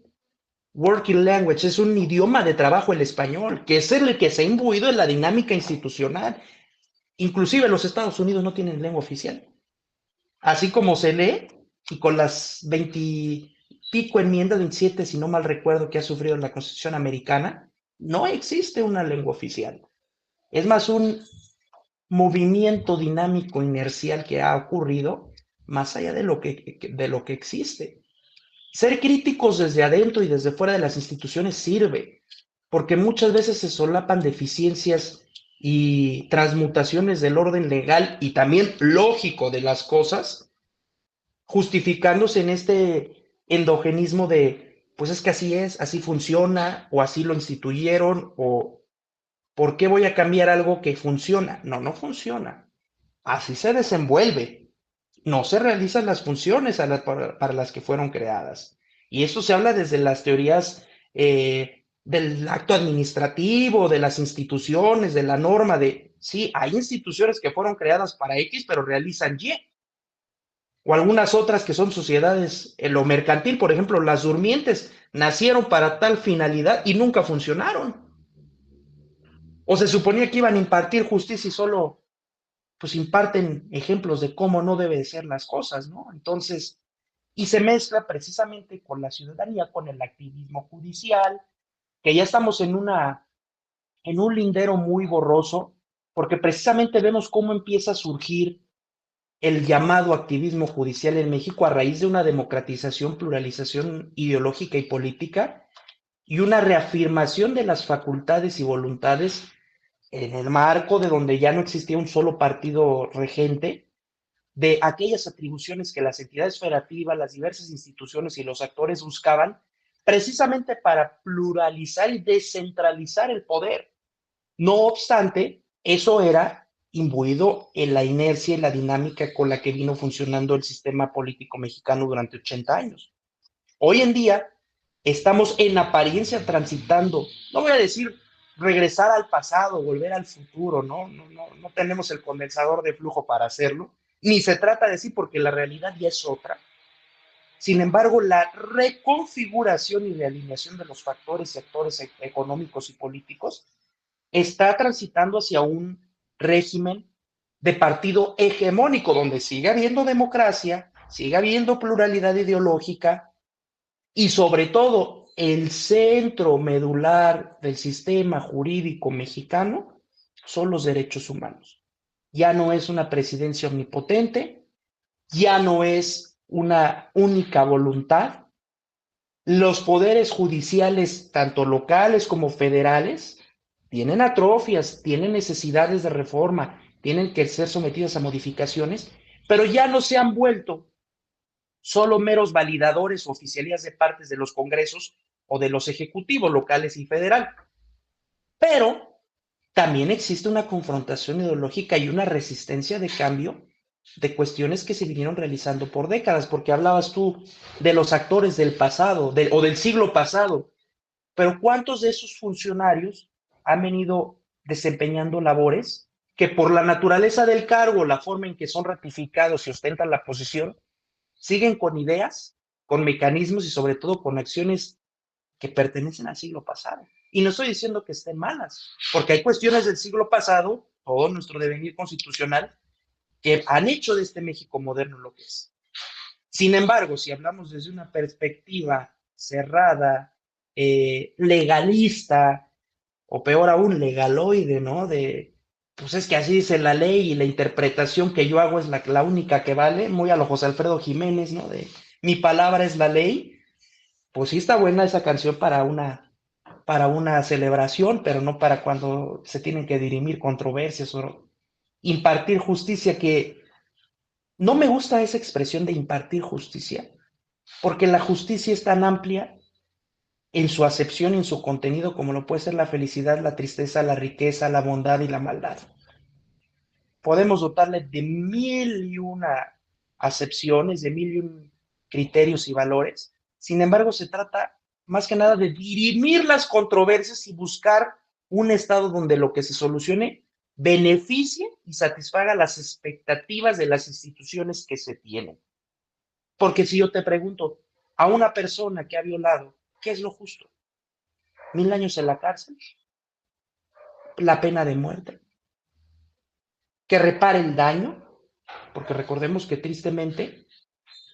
working language, es un idioma de trabajo el español, que es el que se ha imbuido en la dinámica institucional. Inclusive los Estados Unidos no tienen lengua oficial. Así como se lee, y con las 20 pico enmiendas, 27 si no mal recuerdo, que ha sufrido la Constitución americana, no existe una lengua oficial. Es más un movimiento dinámico inercial que ha ocurrido más allá de lo que existe. Ser críticos desde adentro y desde fuera de las instituciones sirve, porque muchas veces se solapan deficiencias y transmutaciones del orden legal y también lógico de las cosas, justificándose en este endogenismo de, pues es que así es, así funciona, o así lo instituyeron, o ¿por qué voy a cambiar algo que funciona? No, no funciona. Así se desenvuelve. No se realizan las funciones para las que fueron creadas. Y eso se habla desde las teorías del acto administrativo, de las instituciones, de la norma, de, sí, hay instituciones que fueron creadas para X, pero realizan Y, o algunas otras que son sociedades en lo mercantil, por ejemplo, las durmientes nacieron para tal finalidad y nunca funcionaron. O se suponía que iban a impartir justicia y solo pues imparten ejemplos de cómo no deben ser las cosas, ¿no? Entonces, y se mezcla precisamente con la ciudadanía, con el activismo judicial, que ya estamos en un lindero muy borroso, porque precisamente vemos cómo empieza a surgir el llamado activismo judicial en México a raíz de una democratización, pluralización ideológica y política y una reafirmación de las facultades y voluntades en el marco de donde ya no existía un solo partido regente, de aquellas atribuciones que las entidades federativas, las diversas instituciones y los actores buscaban precisamente para pluralizar y descentralizar el poder. No obstante, eso era imbuido en la inercia y la dinámica con la que vino funcionando el sistema político mexicano durante 80 años. Hoy en día estamos en apariencia transitando, no voy a decir regresar al pasado, volver al futuro, no tenemos el condensador de flujo para hacerlo, ni se trata de sí porque la realidad ya es otra. Sin embargo, la reconfiguración y realineación de los factores y actores económicos y políticos está transitando hacia un régimen de partido hegemónico, donde sigue habiendo democracia, sigue habiendo pluralidad ideológica y sobre todo el centro medular del sistema jurídico mexicano son los derechos humanos. Ya no es una presidencia omnipotente, ya no es una única voluntad. Los poderes judiciales, tanto locales como federales, tienen atrofias, tienen necesidades de reforma, tienen que ser sometidas a modificaciones, pero ya no se han vuelto solo meros validadores o oficialías de partes de los congresos o de los ejecutivos locales y federal. Pero también existe una confrontación ideológica y una resistencia de cambio de cuestiones que se vinieron realizando por décadas, porque hablabas tú de los actores del pasado o del siglo pasado, pero ¿cuántos de esos funcionarios han venido desempeñando labores que por la naturaleza del cargo, la forma en que son ratificados y ostentan la posición, siguen con ideas, con mecanismos y sobre todo con acciones que pertenecen al siglo pasado? Y no estoy diciendo que estén malas, porque hay cuestiones del siglo pasado, todo nuestro devenir constitucional, que han hecho de este México moderno lo que es. Sin embargo, si hablamos desde una perspectiva cerrada, legalista, o peor aún, legaloide, ¿no? Pues es que así dice la ley y la interpretación que yo hago es la única que vale, muy a lo José Alfredo Jiménez, ¿no? De mi palabra es la ley. Pues sí está buena esa canción para una celebración, pero no para cuando se tienen que dirimir controversias o impartir justicia, que no me gusta esa expresión de impartir justicia, porque la justicia es tan amplia en su acepción y en su contenido como lo puede ser la felicidad, la tristeza, la riqueza, la bondad y la maldad. Podemos dotarle de mil y una acepciones, de mil y un criterios y valores. Sin embargo, se trata más que nada de dirimir las controversias y buscar un estado donde lo que se solucione beneficie y satisfaga las expectativas de las instituciones que se tienen. Porque si yo te pregunto a una persona que ha violado, ¿qué es lo justo? ¿1000 años en la cárcel? ¿La pena de muerte? ¿Que repare el daño? Porque recordemos que tristemente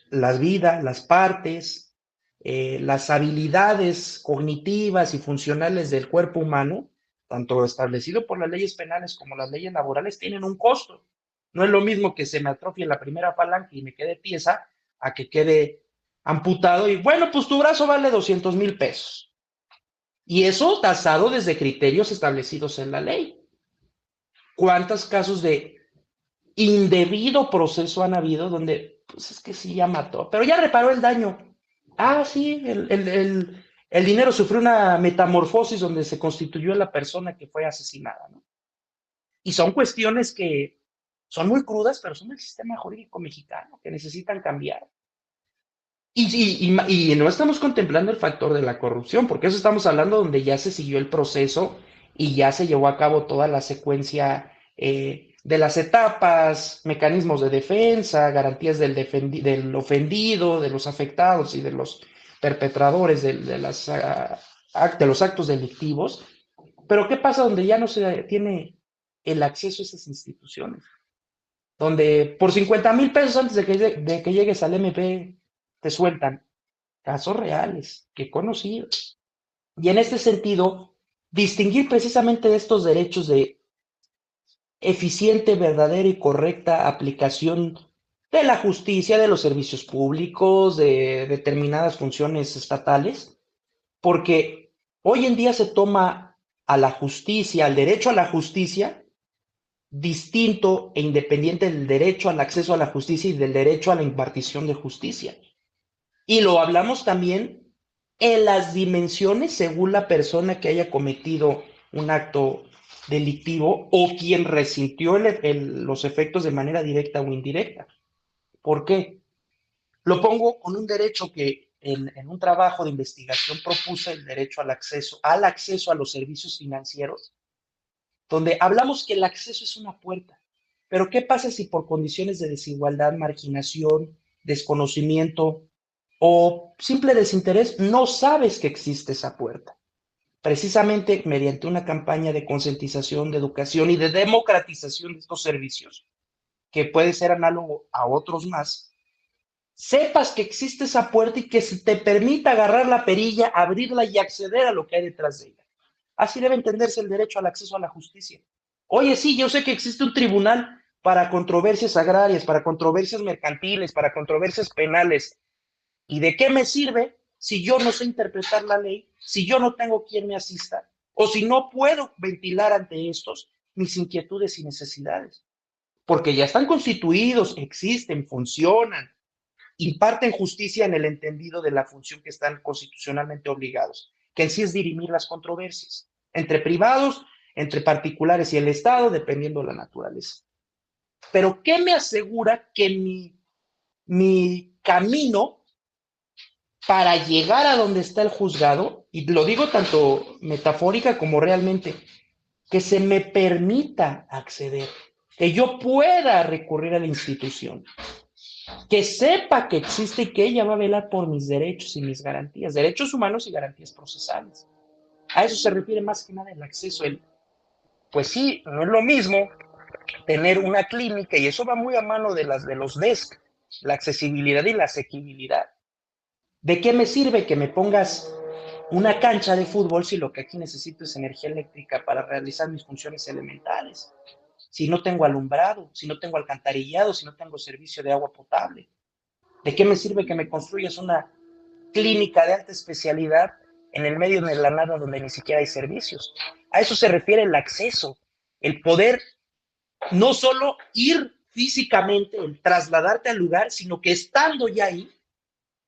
las vidas, las partes, las habilidades cognitivas y funcionales del cuerpo humano, tanto establecido por las leyes penales como las leyes laborales, tienen un costo. No es lo mismo que se me atrofie la primera falange y me quede pieza a que quede amputado y bueno, pues tu brazo vale 200,000 pesos. Y eso tasado desde criterios establecidos en la ley. ¿Cuántos casos de indebido proceso han habido donde, pues es que sí, ya mató, pero ya reparó el daño? Ah, sí, el dinero sufrió una metamorfosis donde se constituyó la persona que fue asesinada, ¿no? Y son cuestiones que son muy crudas, pero son del sistema jurídico mexicano que necesitan cambiar. Y no estamos contemplando el factor de la corrupción, porque eso estamos hablando donde ya se siguió el proceso y ya se llevó a cabo toda la secuencia de las etapas, mecanismos de defensa, garantías del ofendido, de los afectados y de los perpetradores de los actos delictivos. Pero ¿qué pasa donde ya no se tiene el acceso a esas instituciones? Donde por 50,000 pesos antes de que llegues al MP te sueltan. Casos reales que he conocido. Y en este sentido, distinguir precisamente de estos derechos de eficiente, verdadera y correcta aplicación de la justicia, de los servicios públicos, de determinadas funciones estatales, porque hoy en día se toma a la justicia, al derecho a la justicia, distinto e independiente del derecho al acceso a la justicia y del derecho a la impartición de justicia. Y lo hablamos también en las dimensiones según la persona que haya cometido un acto delictivo o quien resintió los efectos de manera directa o indirecta. ¿Por qué? Lo pongo con un derecho que en un trabajo de investigación propuse, el derecho al acceso a los servicios financieros, donde hablamos que el acceso es una puerta. Pero ¿qué pasa si por condiciones de desigualdad, marginación, desconocimiento o simple desinterés no sabes que existe esa puerta? precisamente mediante una campaña de concientización, de educación y de democratización de estos servicios, que puede ser análogo a otros más, sepas que existe esa puerta y que se te permita agarrar la perilla, abrirla y acceder a lo que hay detrás de ella. Así debe entenderse el derecho al acceso a la justicia. Oye, sí, yo sé que existe un tribunal para controversias agrarias, para controversias mercantiles, para controversias penales. ¿Y de qué me sirve si yo no sé interpretar la ley, si yo no tengo quien me asista, o si no puedo ventilar ante estos mis inquietudes y necesidades? Porque ya están constituidos, existen, funcionan, imparten justicia en el entendido de la función que están constitucionalmente obligados, que en sí es dirimir las controversias entre privados, entre particulares y el Estado, dependiendo de la naturaleza. Pero ¿qué me asegura que mi camino para llegar a donde está el juzgado, y lo digo tanto metafórica como realmente, que se me permita acceder, que yo pueda recurrir a la institución, que sepa que existe y que ella va a velar por mis derechos y mis garantías, derechos humanos y garantías procesales? A eso se refiere más que nada el acceso. Pues sí, no es lo mismo tener una clínica, y eso va muy a mano de los DESC, la accesibilidad y la asequibilidad. ¿De qué me sirve que me pongas una cancha de fútbol si lo que aquí necesito es energía eléctrica para realizar mis funciones elementales? Si no tengo alumbrado, si no tengo alcantarillado, si no tengo servicio de agua potable. ¿De qué me sirve que me construyas una clínica de alta especialidad en el medio de la nada donde ni siquiera hay servicios? A eso se refiere el acceso, el poder no solo ir físicamente, el trasladarte al lugar, sino que estando ya ahí,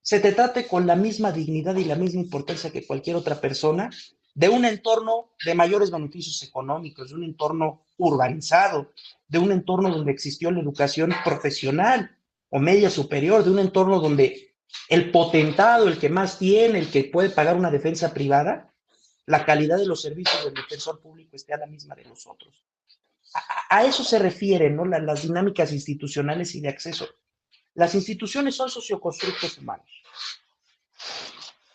se te trate con la misma dignidad y la misma importancia que cualquier otra persona, de un entorno de mayores beneficios económicos, de un entorno urbanizado, de un entorno donde existió la educación profesional o media superior, de un entorno donde el potentado, el que más tiene, el que puede pagar una defensa privada, la calidad de los servicios del defensor público esté a la misma de los otros. A eso se refieren, ¿no? Las dinámicas institucionales y de acceso. Las instituciones son socioconstructos humanos.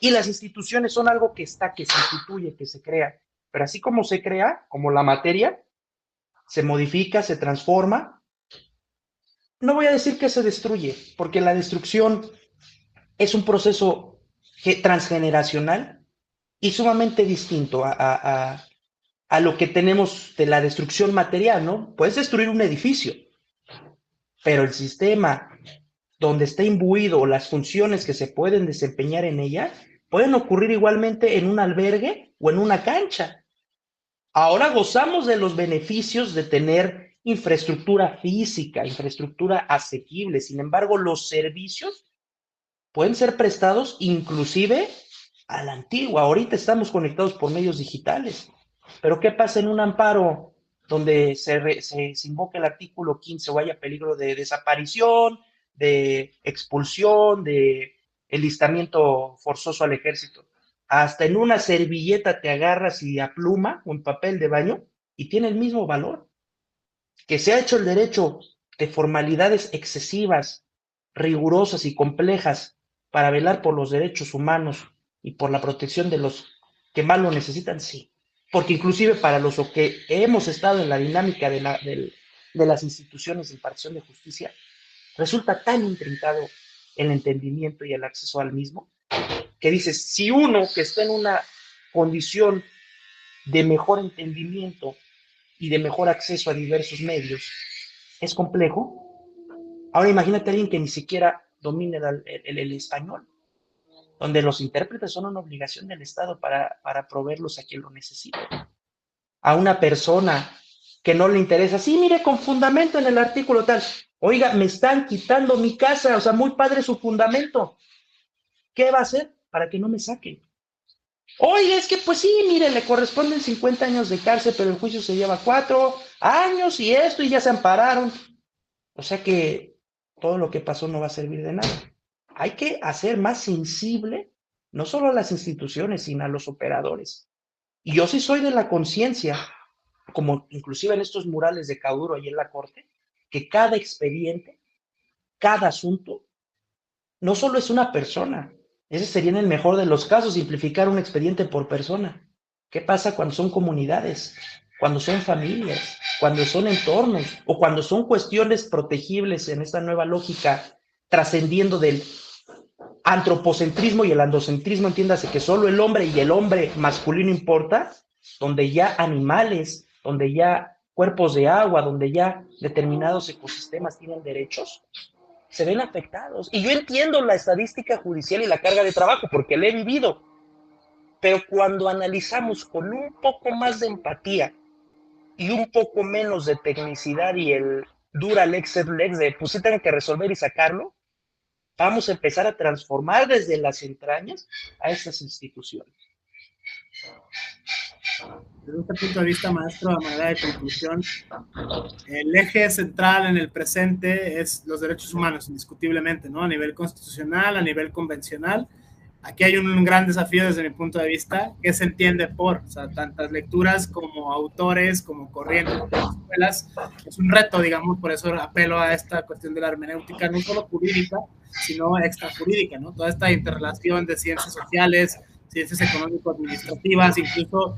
Y las instituciones son algo que está, que se instituye, que se crea. Pero así como se crea, como la materia, se modifica, se transforma. No voy a decir que se destruye, porque la destrucción es un proceso transgeneracional y sumamente distinto a lo que tenemos de la destrucción material, ¿no? Puedes destruir un edificio, pero el sistema donde está imbuido las funciones que se pueden desempeñar en ella pueden ocurrir igualmente en un albergue o en una cancha. Ahora gozamos de los beneficios de tener infraestructura física, infraestructura asequible. Sin embargo, los servicios pueden ser prestados inclusive a la antigua. Ahorita estamos conectados por medios digitales. Pero ¿qué pasa en un amparo donde se invoca el artículo 15 o haya peligro de desaparición, de expulsión, de enlistamiento forzoso al ejército? Hasta en una servilleta te agarras y a pluma o en papel de baño y tiene el mismo valor. Que se ha hecho el derecho de formalidades excesivas, rigurosas y complejas para velar por los derechos humanos y por la protección de los que más lo necesitan, sí. Porque inclusive para los que hemos estado en la dinámica de las instituciones de impartición de justicia, resulta tan intrincado el entendimiento y el acceso al mismo, que dices, si uno que está en una condición de mejor entendimiento y de mejor acceso a diversos medios es complejo, ahora imagínate a alguien que ni siquiera domine el español, donde los intérpretes son una obligación del Estado para proveerlos a quien lo necesite. A una persona que no le interesa, sí, mire, con fundamento en el artículo tal, oiga, me están quitando mi casa, o sea, muy padre su fundamento. ¿Qué va a hacer para que no me saquen? Oye, es que pues sí, mire, le corresponden 50 años de cárcel, pero el juicio se lleva 4 años y esto, y ya se ampararon. O sea que todo lo que pasó no va a servir de nada. Hay que hacer más sensible no solo a las instituciones, sino a los operadores. Y yo sí soy de la conciencia, como inclusive en estos murales de Cauduro ahí en la corte, que cada expediente, cada asunto, no solo es una persona. Ese sería en el mejor de los casos, simplificar un expediente por persona. ¿Qué pasa cuando son comunidades? Cuando son familias, cuando son entornos o cuando son cuestiones protegibles en esta nueva lógica, trascendiendo del antropocentrismo y el androcentrismo, entiéndase que solo el hombre y el hombre masculino importa, donde ya animales, donde ya cuerpos de agua, donde ya determinados ecosistemas tienen derechos, se ven afectados. Y yo entiendo la estadística judicial y la carga de trabajo, porque la he vivido, pero cuando analizamos con un poco más de empatía y un poco menos de tecnicidad y el dura lex et lex de pues sí tengo que resolver y sacarlo, vamos a empezar a transformar desde las entrañas a estas instituciones. Desde este punto de vista, maestro, a manera de conclusión, el eje central en el presente es los derechos humanos, indiscutiblemente, ¿no? A nivel constitucional, a nivel convencional. Aquí hay un gran desafío desde mi punto de vista, que se entiende por, o sea, tantas lecturas como autores, como corrientes de las escuelas. Es un reto, digamos, por eso apelo a esta cuestión de la hermenéutica, no solo jurídica, sino extrajurídica, ¿no? Toda esta interrelación de ciencias sociales, ciencias económico-administrativas, incluso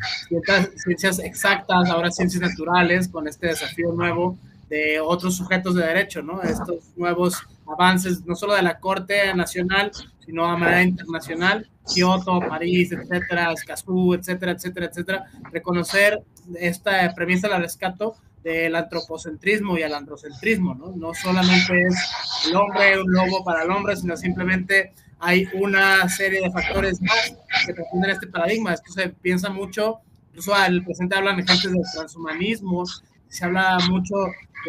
ciencias exactas, ahora ciencias naturales, con este desafío nuevo de otros sujetos de derecho, ¿no? Estos nuevos avances, no solo de la Corte Nacional, sino a manera internacional, Kioto, París, etcétera, Escazú, etcétera, etcétera, etcétera. Reconocer esta premisa la rescato del antropocentrismo y el androcentrismo, ¿no? No solamente es el hombre, un lobo para el hombre, sino simplemente hay una serie de factores más que trascienden este paradigma. Esto se piensa mucho, incluso al presente hablan ejemplos del transhumanismo, se habla mucho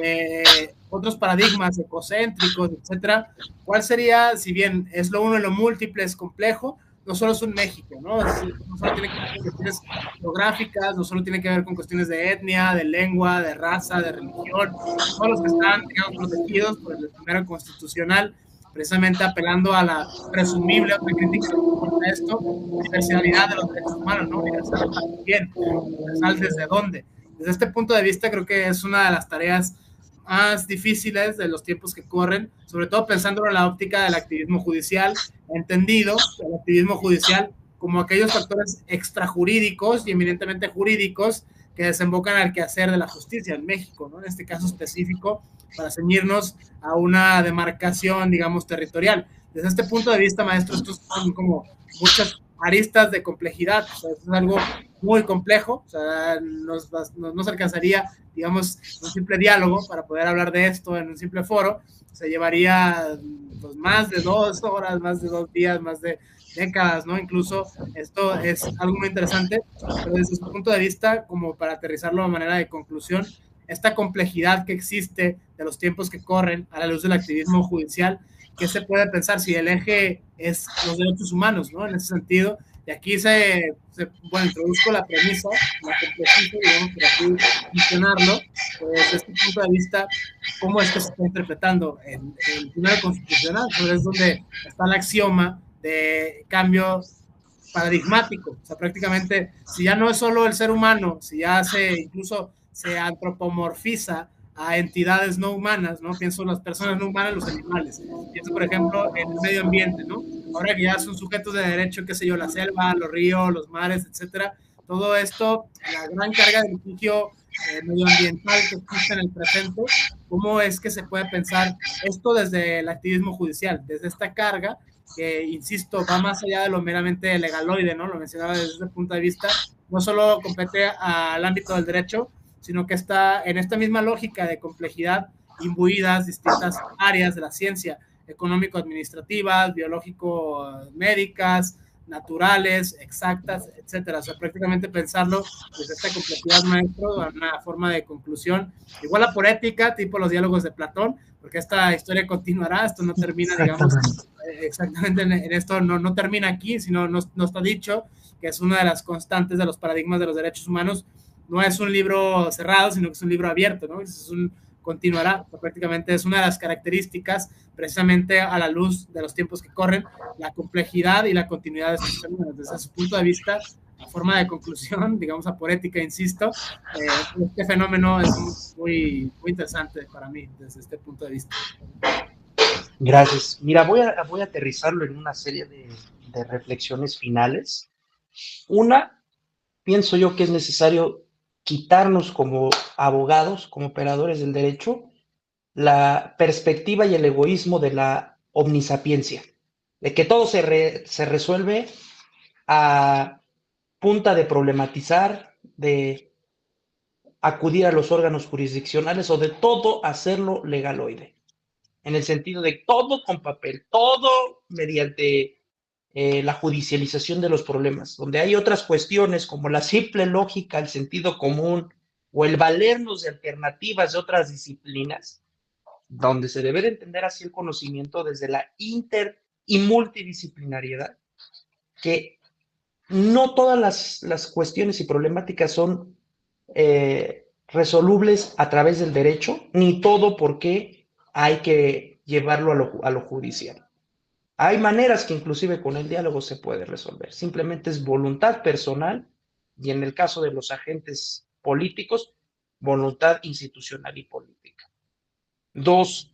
de otros paradigmas ecocéntricos, etcétera. ¿Cuál sería, si bien es lo uno y lo múltiple, es complejo, no solo es un México, ¿no? No solo tiene que ver con cuestiones geográficas, no solo tiene que ver con cuestiones de etnia, de lengua, de raza, de religión, todos los que están, digamos, protegidos por el primero constitucional, precisamente apelando a la presumible otra crítica de esto, universalidad de los derechos humanos, ¿no? Universal para quién, universal desde dónde. Desde este punto de vista creo que es una de las tareas más difíciles de los tiempos que corren, sobre todo pensando en la óptica del activismo judicial, entendido el activismo judicial como aquellos factores extrajurídicos y eminentemente jurídicos que desembocan al quehacer de la justicia en México, ¿no? En este caso específico, para ceñirnos a una demarcación, digamos, territorial. Desde este punto de vista, maestro, estos son como muchas aristas de complejidad, o sea, es algo muy complejo, o sea, nos alcanzaría, digamos, un simple diálogo para poder hablar de esto en un simple foro, se llevaría pues, más de 2 horas, más de 2 días, más de décadas, ¿no? Incluso esto es algo muy interesante, pero desde su punto de vista, como para aterrizarlo de manera de conclusión, esta complejidad que existe de los tiempos que corren a la luz del activismo judicial, ¿qué se puede pensar si el eje es los derechos humanos, ¿no? En ese sentido, y aquí bueno, introduzco la premisa, la complejizo, digamos, por así mencionarlo, desde este punto de vista, cómo es que se está interpretando el primero constitucional, es donde está el axioma de cambio paradigmático, o sea, prácticamente, si ya no es solo el ser humano, si ya incluso se antropomorfiza a entidades no humanas, ¿no? Pienso en las personas no humanas, los animales. Pienso, por ejemplo, en el medio ambiente, ¿no? Ahora que ya son sujetos de derecho, qué sé yo, la selva, los ríos, los mares, etcétera. Todo esto, la gran carga de litigio medioambiental que existe en el presente, ¿cómo es que se puede pensar esto desde el activismo judicial, desde esta carga que, insisto, va más allá de lo meramente legaloide, ¿no? Lo mencionaba desde ese punto de vista, no solo compete al ámbito del derecho, sino que está en esta misma lógica de complejidad imbuidas distintas áreas de la ciencia, económico-administrativas, biológico-médicas, naturales, exactas, etcétera. O sea, prácticamente pensarlo desde esta complejidad, maestro, una forma de conclusión, igual a por ética, tipo los diálogos de Platón, porque esta historia continuará, esto no termina, digamos, exactamente en esto no termina aquí, sino no está dicho, que es una de las constantes de los paradigmas de los derechos humanos. No es un libro cerrado, sino que es un libro abierto, ¿no? Continuará, prácticamente es una de las características, precisamente a la luz de los tiempos que corren, la complejidad y la continuidad de estos fenómenos. Desde su punto de vista, a forma de conclusión, digamos a por ética, insisto, este fenómeno es muy, muy interesante para mí, desde este punto de vista. Gracias. Mira, voy a aterrizarlo en una serie de reflexiones finales. Una, pienso yo que es necesario quitarnos como abogados, como operadores del derecho, la perspectiva y el egoísmo de la omnisapiencia, de que todo se resuelve a punta de problematizar, de acudir a los órganos jurisdiccionales o de todo hacerlo legaloide, en el sentido de todo con papel, todo mediante la judicialización de los problemas, donde hay otras cuestiones como la simple lógica, el sentido común o el valernos de alternativas de otras disciplinas, donde se debe de entender así el conocimiento desde la inter y multidisciplinariedad, que no todas las cuestiones y problemáticas son resolubles a través del derecho, ni todo porque hay que llevarlo a lo judicial. Hay maneras que inclusive con el diálogo se puede resolver. Simplemente es voluntad personal y en el caso de los agentes políticos, voluntad institucional y política. Dos,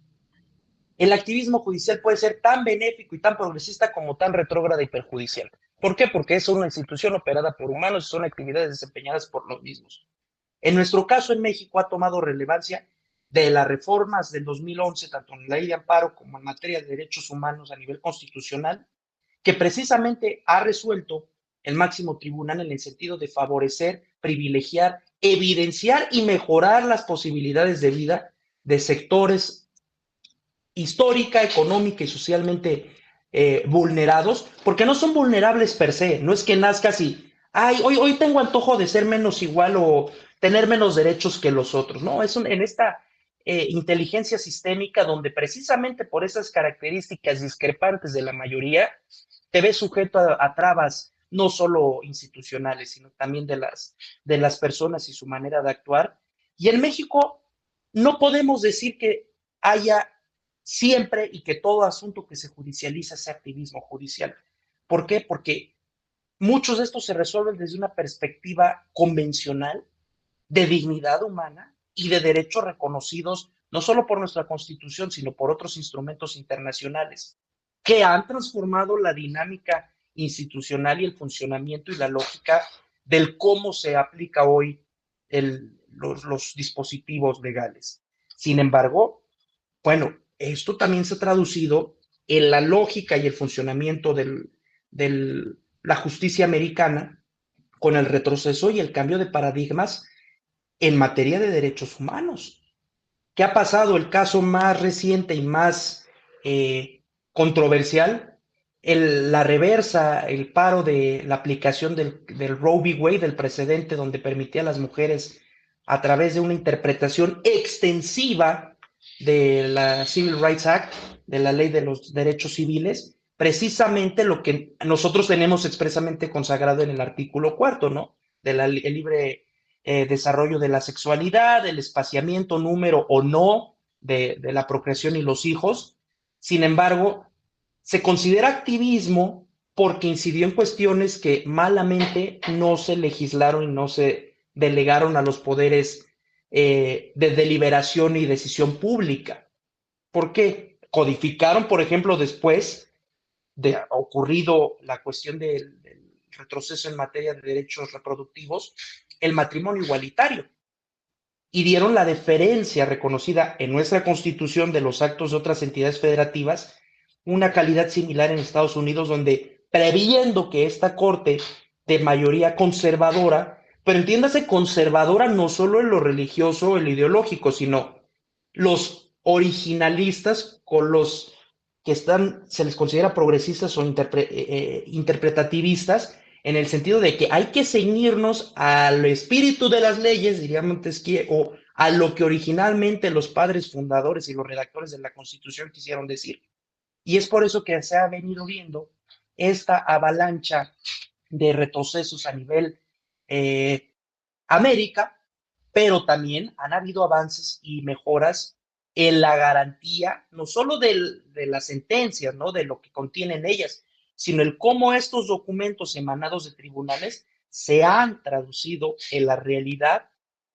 el activismo judicial puede ser tan benéfico y tan progresista como tan retrógrada y perjudicial. ¿Por qué? Porque es una institución operada por humanos y son actividades desempeñadas por los mismos. En nuestro caso, en México ha tomado relevancia de las reformas del 2011, tanto en la ley de amparo como en materia de derechos humanos a nivel constitucional, que precisamente ha resuelto el máximo tribunal en el sentido de favorecer, privilegiar, evidenciar y mejorar las posibilidades de vida de sectores histórica, económica y socialmente vulnerados, porque no son vulnerables per se, no es que nazcas y, ay, hoy tengo antojo de ser menos igual o tener menos derechos que los otros, ¿no? En esta inteligencia sistémica donde precisamente por esas características discrepantes de la mayoría, te ves sujeto a trabas no solo institucionales, sino también de las personas y su manera de actuar. Y en México no podemos decir que haya siempre y que todo asunto que se judicializa sea activismo judicial. ¿Por qué? Porque muchos de estos se resuelven desde una perspectiva convencional de dignidad humana y de derechos reconocidos no solo por nuestra Constitución, sino por otros instrumentos internacionales que han transformado la dinámica institucional y el funcionamiento y la lógica del cómo se aplica hoy los dispositivos legales. Sin embargo, bueno, esto también se ha traducido en la lógica y el funcionamiento de la justicia americana con el retroceso y el cambio de paradigmas en materia de derechos humanos. ¿Qué ha pasado? El caso más reciente y más controversial, la reversa, el paro de la aplicación del Roe v. Wade, del precedente donde permitía a las mujeres, a través de una interpretación extensiva de la Civil Rights Act, de la ley de los derechos civiles, precisamente lo que nosotros tenemos expresamente consagrado en el artículo cuarto, ¿no? El libre desarrollo de la sexualidad, el espaciamiento, número o no de la procreación y los hijos. Sin embargo, se considera activismo porque incidió en cuestiones que malamente no se legislaron y no se delegaron a los poderes de deliberación y decisión pública. ¿Por qué? Codificaron, por ejemplo, después de ocurrido la cuestión del retroceso en materia de derechos reproductivos, el matrimonio igualitario y dieron la deferencia reconocida en nuestra Constitución de los actos de otras entidades federativas, una calidad similar en Estados Unidos, donde previendo que esta corte de mayoría conservadora, pero entiéndase conservadora no solo en lo religioso o en lo ideológico, sino los originalistas con los que están, se les considera progresistas o interpretativistas, en el sentido de que hay que ceñirnos al espíritu de las leyes, diría Montesquieu, o a lo que originalmente los padres fundadores y los redactores de la Constitución quisieron decir. Y es por eso que se ha venido viendo esta avalancha de retrocesos a nivel América, pero también han habido avances y mejoras en la garantía, no solo de las sentencias, ¿no? De lo que contienen ellas, sino el cómo estos documentos emanados de tribunales se han traducido en la realidad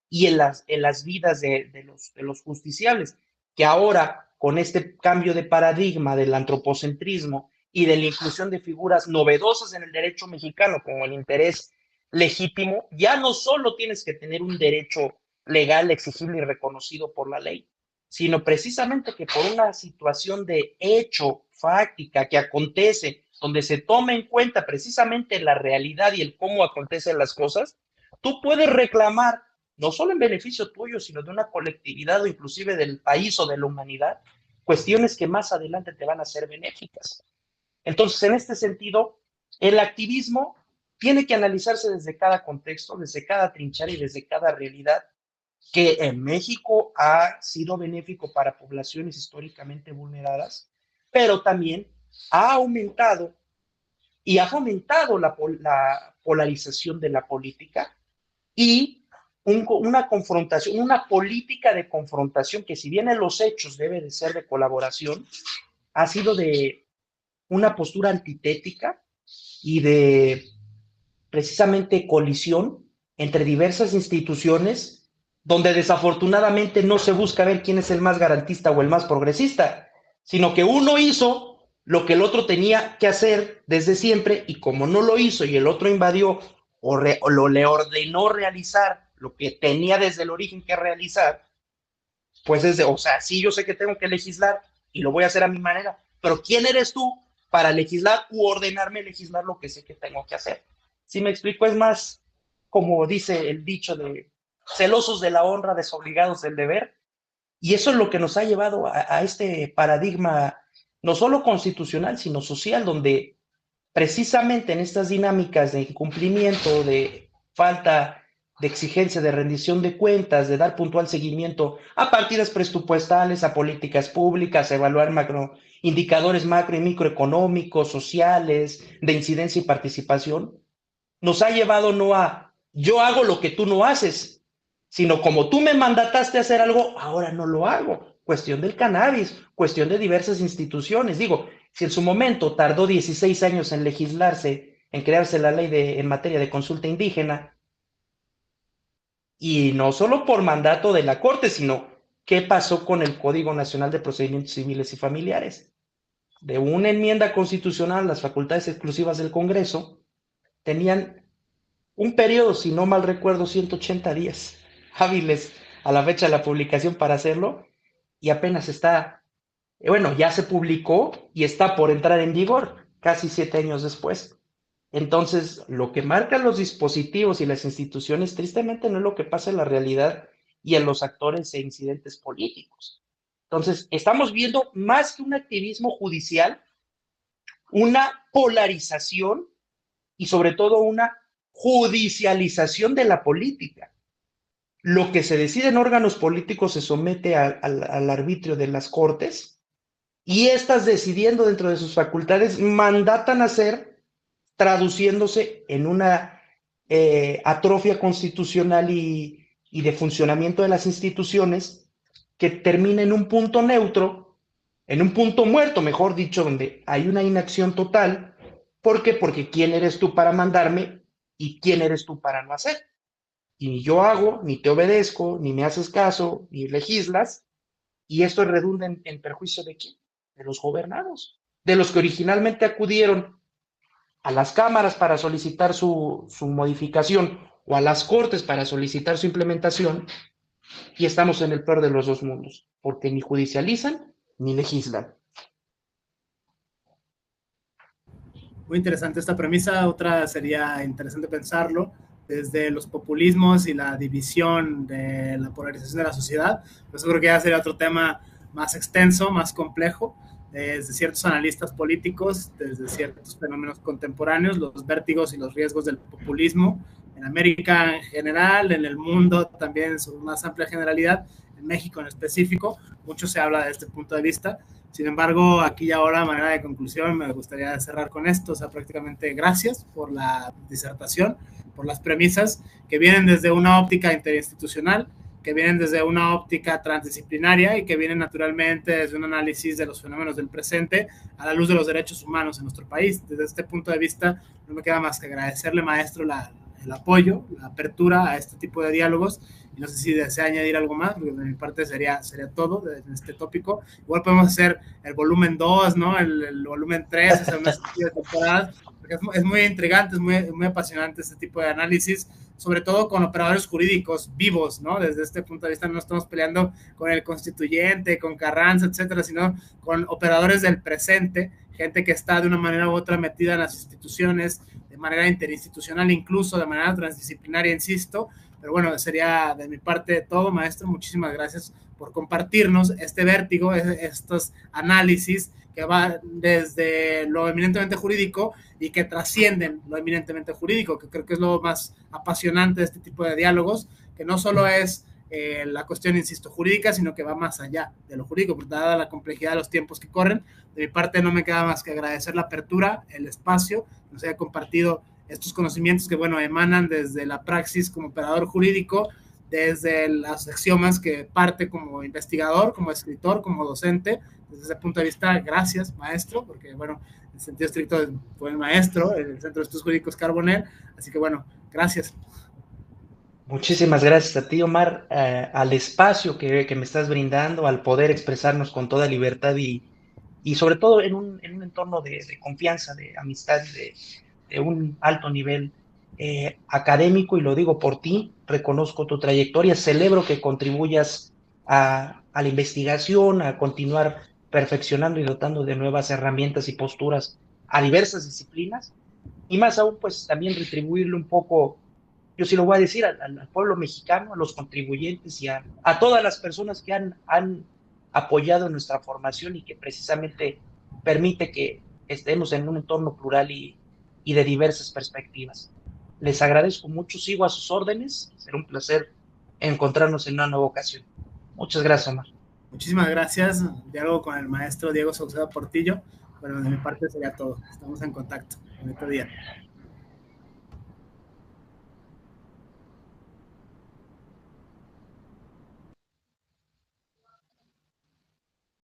y en las vidas de los justiciables, que ahora con este cambio de paradigma del antropocentrismo y de la inclusión de figuras novedosas en el derecho mexicano, como el interés legítimo, ya no solo tienes que tener un derecho legal, exigible y reconocido por la ley, sino precisamente que por una situación de hecho fáctica que acontece, donde se toma en cuenta precisamente la realidad y el cómo acontecen las cosas, tú puedes reclamar, no solo en beneficio tuyo, sino de una colectividad o inclusive del país o de la humanidad, cuestiones que más adelante te van a ser benéficas. Entonces, en este sentido, el activismo tiene que analizarse desde cada contexto, desde cada trinchera y desde cada realidad, que en México ha sido benéfico para poblaciones históricamente vulneradas, pero también ha aumentado y ha fomentado la polarización de la política y una confrontación, una política de confrontación que, si bien en los hechos debe de ser de colaboración, ha sido de una postura antitética y de precisamente colisión entre diversas instituciones, donde desafortunadamente no se busca ver quién es el más garantista o el más progresista, sino que uno hizo lo que el otro tenía que hacer desde siempre, y como no lo hizo y el otro invadió o le ordenó realizar lo que tenía desde el origen que realizar, pues o sea, sí, yo sé que tengo que legislar y lo voy a hacer a mi manera, pero ¿quién eres tú para legislar u ordenarme legislar lo que sé que tengo que hacer? Si me explico, es más, como dice el dicho de celosos de la honra, desobligados del deber, y eso es lo que nos ha llevado a este paradigma no solo constitucional, sino social, donde precisamente en estas dinámicas de incumplimiento, de falta de exigencia, de rendición de cuentas, de dar puntual seguimiento a partidas presupuestales, a políticas públicas, a evaluar indicadores macro y microeconómicos, sociales, de incidencia y participación, nos ha llevado no a yo hago lo que tú no haces, sino como tú me mandataste a hacer algo, ahora no lo hago. Cuestión del cannabis, cuestión de diversas instituciones. Digo, si en su momento tardó 16 años en legislarse, en crearse la ley en materia de consulta indígena, y no solo por mandato de la Corte, sino qué pasó con el Código Nacional de Procedimientos Civiles y Familiares. De una enmienda constitucional, las facultades exclusivas del Congreso tenían un periodo, si no mal recuerdo, 180 días hábiles a la fecha de la publicación para hacerlo, y apenas está, bueno, ya se publicó y está por entrar en vigor casi 7 años después. Entonces, lo que marcan los dispositivos y las instituciones, tristemente, no es lo que pasa en la realidad y en los actores e incidentes políticos. Entonces, estamos viendo más que un activismo judicial, una polarización y sobre todo una judicialización de la política. Lo que se decide en órganos políticos se somete al arbitrio de las cortes, y estas, decidiendo dentro de sus facultades, mandatan hacer, traduciéndose en una atrofia constitucional y de funcionamiento de las instituciones, que termina en un punto neutro, en un punto muerto, mejor dicho, donde hay una inacción total. ¿Por qué? Porque ¿quién eres tú para mandarme y quién eres tú para no hacer? Y ni yo hago, ni te obedezco, ni me haces caso, ni legislas, y esto redunda en perjuicio ¿de quién? De los gobernados, de los que originalmente acudieron a las cámaras para solicitar su modificación, o a las cortes para solicitar su implementación, y estamos en el peor de los dos mundos, porque ni judicializan ni legislan. Muy interesante esta premisa. Otra sería interesante pensarlo desde los populismos y la división de la polarización de la sociedad. Pues yo creo que ya sería otro tema más extenso, más complejo, desde ciertos analistas políticos, desde ciertos fenómenos contemporáneos, los vértigos y los riesgos del populismo en América en general, en el mundo también en su más amplia generalidad, en México en específico. Mucho se habla de este punto de vista. Sin embargo, aquí y ahora, a manera de conclusión, me gustaría cerrar con esto. O sea, prácticamente gracias por la disertación, por las premisas que vienen desde una óptica interinstitucional, que vienen desde una óptica transdisciplinaria y que vienen naturalmente desde un análisis de los fenómenos del presente a la luz de los derechos humanos en nuestro país. Desde este punto de vista, no me queda más que agradecerle, maestro, el apoyo, la apertura a este tipo de diálogos. Y no sé si desea añadir algo más, porque de mi parte sería todo en este tópico. Igual podemos hacer el volumen 2, ¿no? El volumen 3, hacer una serie de temporadas, porque es muy intrigante, es muy apasionante este tipo de análisis, sobre todo con operadores jurídicos vivos, ¿no? Desde este punto de vista no estamos peleando con el constituyente, con Carranza, etcétera, sino con operadores del presente, gente que está de una manera u otra metida en las instituciones, de manera interinstitucional, incluso de manera transdisciplinaria, insisto. Pero bueno, sería de mi parte todo, maestro. Muchísimas gracias por compartirnos este vértigo, estos análisis que va desde lo eminentemente jurídico y que trascienden lo eminentemente jurídico, que creo que es lo más apasionante de este tipo de diálogos, que no solo es la cuestión, insisto, jurídica, sino que va más allá de lo jurídico, porque dada la complejidad de los tiempos que corren, de mi parte no me queda más que agradecer la apertura, el espacio, nos haya compartido estos conocimientos que, bueno, emanan desde la praxis como operador jurídico, desde las axiomas que parte como investigador, como escritor, como docente. Desde ese punto de vista, gracias, maestro, porque, bueno, en sentido estricto fue el maestro, el Centro de Estudios Jurídicos Carbonell, así que, bueno, gracias. Muchísimas gracias a ti, Omar, al espacio que me estás brindando, al poder expresarnos con toda libertad y sobre todo en un entorno de confianza, de amistad, de un alto nivel académico, y lo digo por ti, reconozco tu trayectoria, celebro que contribuyas a la investigación, a continuar perfeccionando y dotando de nuevas herramientas y posturas a diversas disciplinas, y más aún, pues también retribuirle un poco, yo sí lo voy a decir, al pueblo mexicano, a los contribuyentes y a todas las personas que han apoyado nuestra formación y que precisamente permite que estemos en un entorno plural y de diversas perspectivas. Les agradezco mucho, sigo a sus órdenes, será un placer encontrarnos en una nueva ocasión. Muchas gracias, Omar. Muchísimas gracias. Diálogo con el maestro Diego Saucedo Portillo. Bueno, de mi parte sería todo. Estamos en contacto. Bonito día.